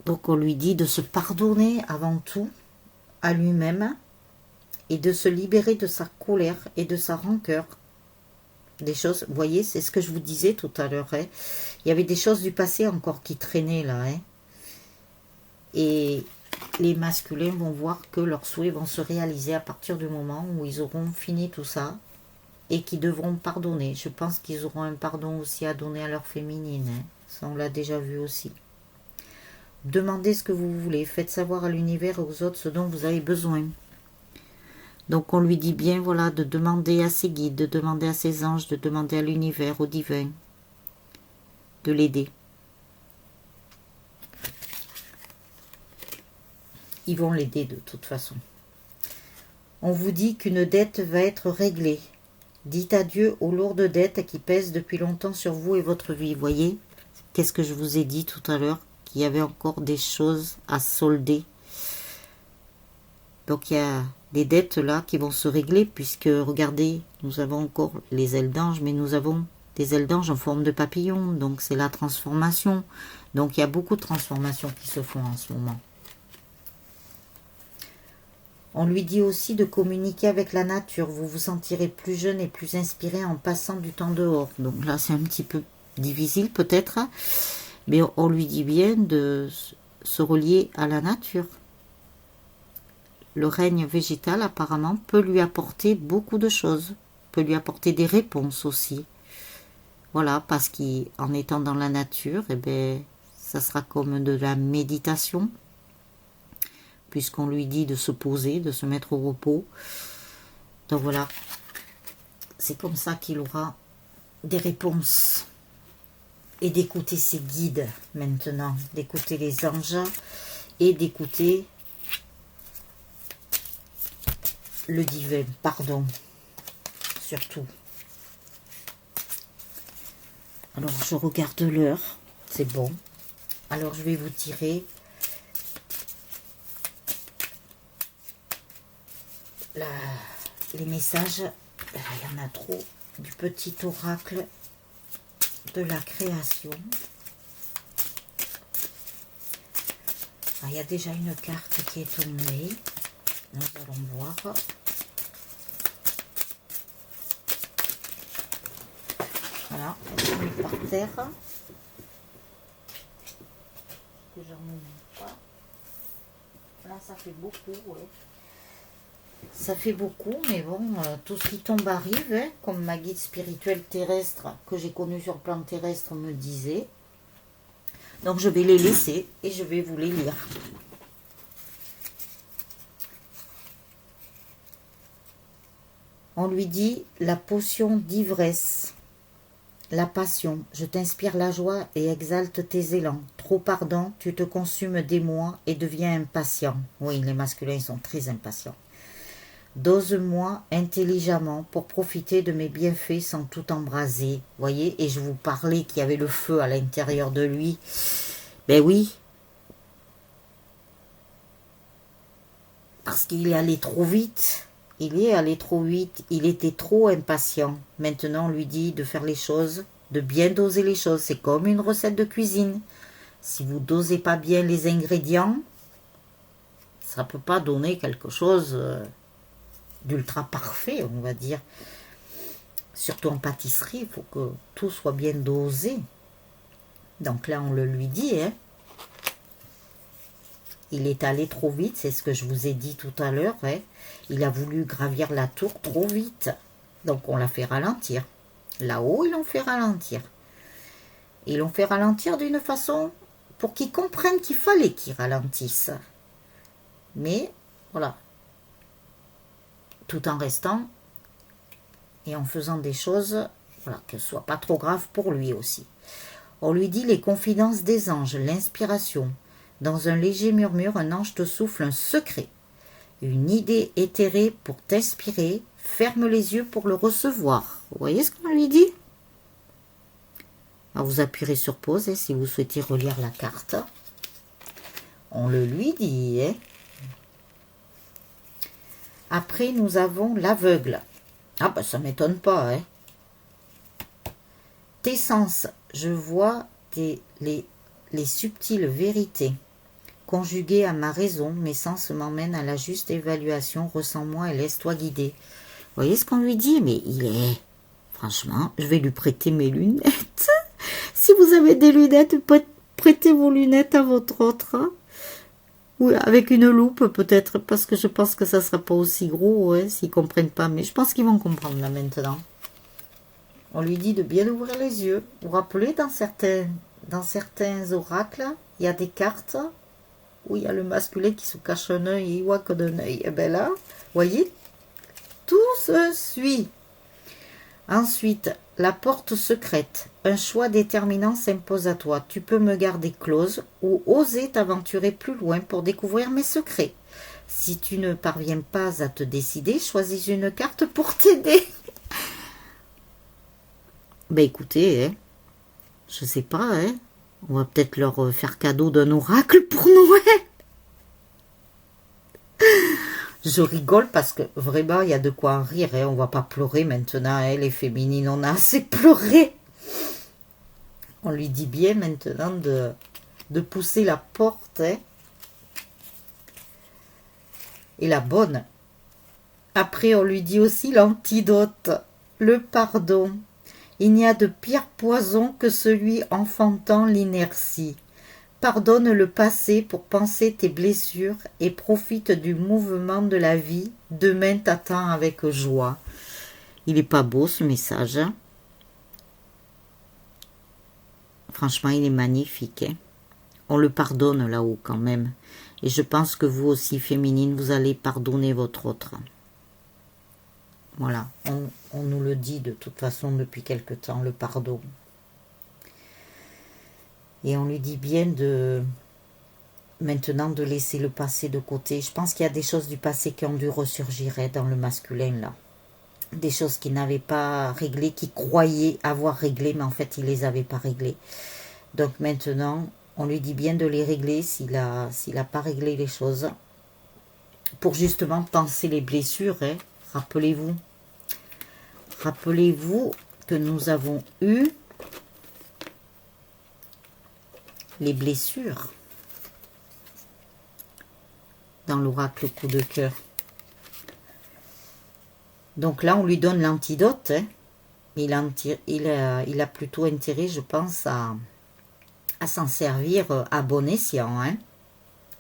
Donc on lui dit de se pardonner avant tout à lui-même et de se libérer de sa colère et de sa rancœur. Des choses, vous voyez, c'est ce que je vous disais tout à l'heure. Hein. Il y avait des choses du passé encore qui traînaient là. Hein. Et les masculins vont voir que leurs souhaits vont se réaliser à partir du moment où ils auront fini tout ça et qu'ils devront pardonner. Je pense qu'ils auront un pardon aussi à donner à leur féminine. Hein. Ça, on l'a déjà vu aussi. Demandez ce que vous voulez. Faites savoir à l'univers et aux autres ce dont vous avez besoin. Donc, on lui dit bien, voilà, de demander à ses guides, de demander à ses anges, de demander à l'univers, au divin, de l'aider. Ils vont l'aider de toute façon. On vous dit qu'une dette va être réglée. Dites adieu aux lourdes dettes qui pèsent depuis longtemps sur vous et votre vie. Voyez, qu'est-ce que je vous ai dit tout à l'heure? Qu'il y avait encore des choses à solder. Donc il y a des dettes là qui vont se régler puisque, regardez, nous avons encore les ailes d'ange, mais nous avons des ailes d'ange en forme de papillon. Donc c'est la transformation. Donc il y a beaucoup de transformations qui se font en ce moment. On lui dit aussi de communiquer avec la nature. Vous vous sentirez plus jeune et plus inspiré en passant du temps dehors. Donc là, c'est un petit peu difficile peut-être. Mais on lui dit bien de se relier à la nature. Le règne végétal, apparemment, peut lui apporter beaucoup de choses. Peut lui apporter des réponses aussi. Voilà, parce qu'en étant dans la nature, eh ben, ça sera comme de la méditation. Puisqu'on lui dit de se poser, de se mettre au repos. Donc voilà, c'est comme ça qu'il aura des réponses. Et d'écouter ses guides maintenant, d'écouter les anges et d'écouter le divin, pardon, surtout. Alors je regarde l'heure, c'est bon. Alors je vais vous tirer les messages, il y en a trop, du petit oracle de la création. Alors, il y a déjà une carte qui est tombée, nous allons voir. Voilà, on met par terre. Que j'en oublie pas. Là, ça fait beaucoup, ouais. Ça fait beaucoup, mais bon, tout ce qui tombe arrive, hein, comme ma guide spirituelle terrestre, que j'ai connue sur le plan terrestre, me disait. Donc je vais les laisser et je vais vous les lire. On lui dit la potion d'ivresse, la passion. Je t'inspire la joie et exalte tes élans. Trop ardent, tu te consumes d'émoi et deviens impatient. Oui, les masculins sont très impatients. Dose-moi intelligemment pour profiter de mes bienfaits sans tout embraser. Voyez, et je vous parlais qu'il y avait le feu à l'intérieur de lui. Ben oui. Parce qu'il est allé trop vite. Il est allé trop vite. Il était trop impatient. Maintenant, on lui dit de faire les choses, de bien doser les choses. C'est comme une recette de cuisine. Si vous dosez pas bien les ingrédients, ça ne peut pas donner quelque chose d'ultra parfait, on va dire. Surtout en pâtisserie, il faut que tout soit bien dosé. Donc là, on le lui dit. Hein. Il est allé trop vite, c'est ce que je vous ai dit tout à l'heure. Hein. Il a voulu gravir la tour trop vite. Donc on l'a fait ralentir. Là-haut, ils l'ont fait ralentir. Ils l'ont fait ralentir d'une façon pour qu'ils comprennent qu'il fallait qu'ils ralentissent. Mais, voilà. Tout en restant et en faisant des choses, voilà, que ce soit pas trop grave pour lui aussi. On lui dit les confidences des anges, l'inspiration. Dans un léger murmure, un ange te souffle un secret, une idée éthérée pour t'inspirer. Ferme les yeux pour le recevoir. Vous voyez ce qu'on lui dit? Alors vous appuierez sur pause si vous souhaitez relire la carte. On le lui dit, hein. Après, nous avons l'aveugle. Ah ben, ça ne m'étonne pas, hein. Tes sens, je vois les subtiles vérités. Conjuguées à ma raison, mes sens m'emmènent à la juste évaluation. Ressens-moi et laisse-toi guider. Vous voyez ce qu'on lui dit? Mais il est... Franchement, je vais lui prêter mes lunettes. Si vous avez des lunettes, prêtez vos lunettes à votre autre. Oui, avec une loupe peut-être, parce que je pense que ça sera pas aussi gros, ouais, s'ils comprennent pas. Mais je pense qu'ils vont comprendre là maintenant. On lui dit de bien ouvrir les yeux. Vous vous rappelez, dans certains oracles, il y a des cartes où il y a le masculin qui se cache un œil et il voit que d'un œil. Et bien là, voyez, tout se suit. Ensuite, la porte secrète. Un choix déterminant s'impose à toi. Tu peux me garder close ou oser t'aventurer plus loin pour découvrir mes secrets. Si tu ne parviens pas à te décider, choisis une carte pour t'aider. Ben écoutez, hein, je sais pas, hein, on va peut-être leur faire cadeau d'un oracle pour Noël. Je rigole parce que vraiment, il y a de quoi en rire. Hein. On va pas pleurer maintenant. Hein. Les féminines, on a assez pleuré. On lui dit bien maintenant de pousser la porte. Hein. Et la bonne. Après, on lui dit aussi l'antidote, le pardon. Il n'y a de pire poison que celui enfantant l'inertie. Pardonne le passé pour penser tes blessures et profite du mouvement de la vie. Demain t'attend avec joie. Il est pas beau ce message. Hein? Franchement, il est magnifique. Hein? On le pardonne là-haut quand même. Et je pense que vous aussi, féminine, vous allez pardonner votre autre. Voilà, on nous le dit de toute façon depuis quelque temps, le pardon. Et on lui dit bien maintenant de laisser le passé de côté. Je pense qu'il y a des choses du passé qui ont dû ressurgir dans le masculin là. Des choses qu'il n'avait pas réglées, qu'il croyait avoir réglées, mais en fait il les avait pas réglées. Donc maintenant, on lui dit bien de les régler s'il a pas réglé les choses. Pour justement penser les blessures, hein. Rappelez-vous. Rappelez-vous que nous avons eu les blessures dans l'oracle coup de cœur. Donc là, on lui donne l'antidote. Hein. Il a plutôt intérêt, je pense, à s'en servir à bon escient. Hein.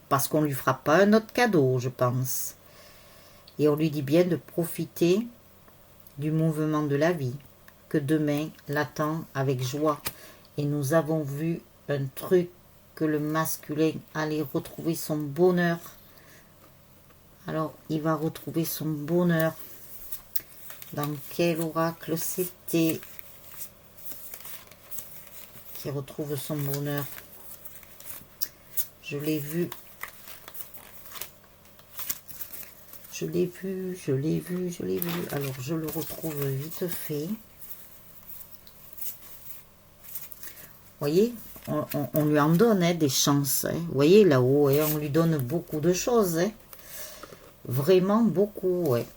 Parce qu'on ne lui fera pas un autre cadeau, je pense. Et on lui dit bien de profiter du mouvement de la vie, que demain l'attend avec joie. Et nous avons vu un truc que le masculin allait retrouver son bonheur. Alors, il va retrouver son bonheur. Dans quel oracle c'était qui retrouve son bonheur? Je l'ai vu. Je l'ai vu. Alors, je le retrouve vite fait. Vous voyez, on lui en donne hein, des chances. Hein. Vous voyez, là-haut, hein, on lui donne beaucoup de choses. Hein. Vraiment beaucoup, ouais.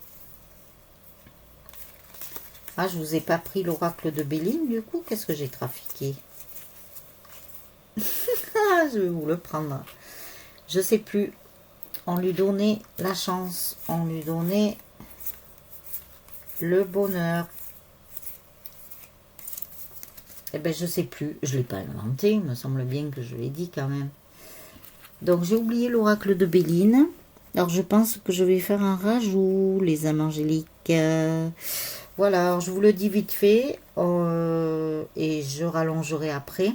Ah, je vous ai pas pris l'oracle de Béline, du coup, qu'est-ce que j'ai trafiqué? Je vais vous le prendre. Je sais plus. On lui donnait la chance. On lui donnait le bonheur. Eh ben, je sais plus. Je l'ai pas inventé. Il me semble bien que je l'ai dit quand même. Donc, j'ai oublié l'oracle de Béline. Alors, je pense que je vais faire un rajout, les âmes angéliques. Voilà, alors je vous le dis vite fait. Et je rallongerai après.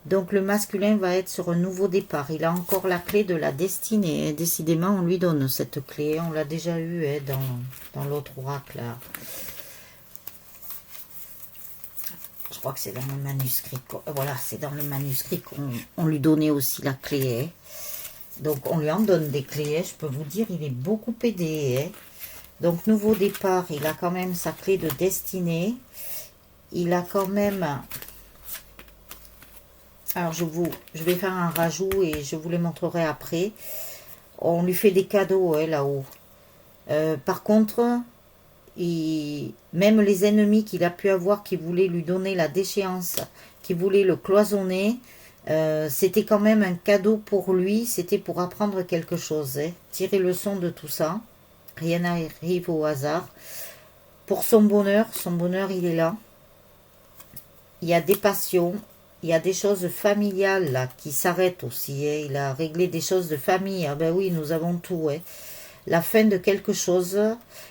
Donc, le masculin va être sur un nouveau départ. Il a encore la clé de la destinée. Décidément, on lui donne cette clé. On l'a déjà eu hein, dans l'autre oracle. Là. Je crois que c'est dans le manuscrit. Voilà, c'est dans le manuscrit qu'on lui donnait aussi la clé. Hein. Donc, on lui en donne des clés. Hein. Je peux vous dire, il est beaucoup aidé. Hein. Donc, nouveau départ. Il a quand même sa clé de destinée. Il a quand même... Alors, je vais faire un rajout et je vous les montrerai après. On lui fait des cadeaux hein, là-haut. Par contre, même les ennemis qu'il a pu avoir qui voulaient lui donner la déchéance, qui voulaient le cloisonner, c'était quand même un cadeau pour lui. C'était pour apprendre quelque chose. Hein. Tirer leçon de tout ça. Rien n'arrive au hasard. Pour son bonheur, il est là. Il y a des passions. il y a des choses familiales là qui s'arrêtent aussi. Hein. Il a réglé des choses de famille. Ah ben oui, nous avons tout. Hein. La fin de quelque chose,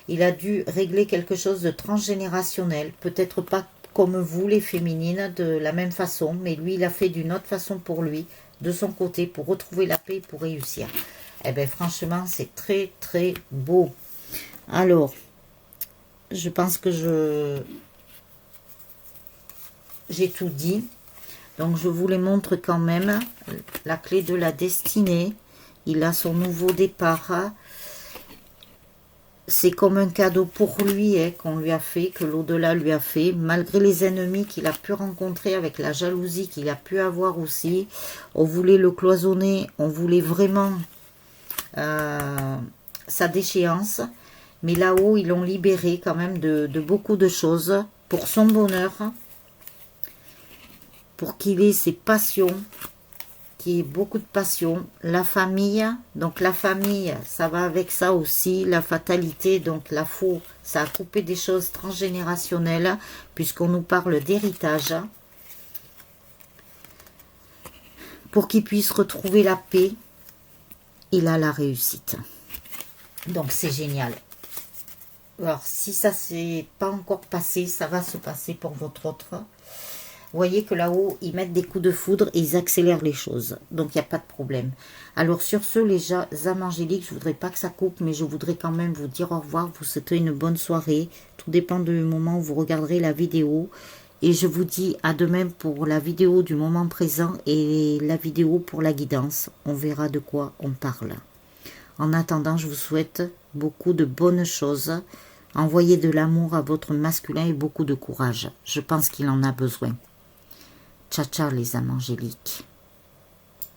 il a dû régler quelque chose de transgénérationnel. Peut-être pas comme vous les féminines de la même façon, mais lui il a fait d'une autre façon pour lui, de son côté, pour retrouver la paix, pour réussir. Eh bien franchement c'est très très beau. Alors, je pense que j'ai tout dit. Donc je vous les montre quand même. La clé de la destinée. Il a son nouveau départ. C'est comme un cadeau pour lui hein, qu'on lui a fait, que l'au-delà lui a fait. Malgré les ennemis qu'il a pu rencontrer, avec la jalousie qu'il a pu avoir aussi. On voulait le cloisonner. On voulait vraiment sa déchéance. Mais là-haut, ils l'ont libéré quand même de beaucoup de choses. Pour son bonheur. Pour qu'il ait ses passions. Qui ait beaucoup de passion. La famille. Donc la famille, ça va avec ça aussi. La fatalité, donc la faux. Ça a coupé des choses transgénérationnelles. Puisqu'on nous parle d'héritage. Pour qu'il puisse retrouver la paix. Il a la réussite. Donc c'est génial. Alors, si ça s'est pas encore passé, ça va se passer pour votre autre. Vous voyez que là-haut, ils mettent des coups de foudre et ils accélèrent les choses. Donc, il n'y a pas de problème. Alors, sur ce, les âmes angéliques, je ne voudrais pas que ça coupe, mais je voudrais quand même vous dire au revoir, vous souhaiter une bonne soirée. Tout dépend du moment où vous regarderez la vidéo. Et je vous dis à demain pour la vidéo du moment présent et la vidéo pour la guidance. On verra de quoi on parle. En attendant, je vous souhaite beaucoup de bonnes choses. Envoyez de l'amour à votre masculin et beaucoup de courage. Je pense qu'il en a besoin. Ciao, ciao les âmes angéliques.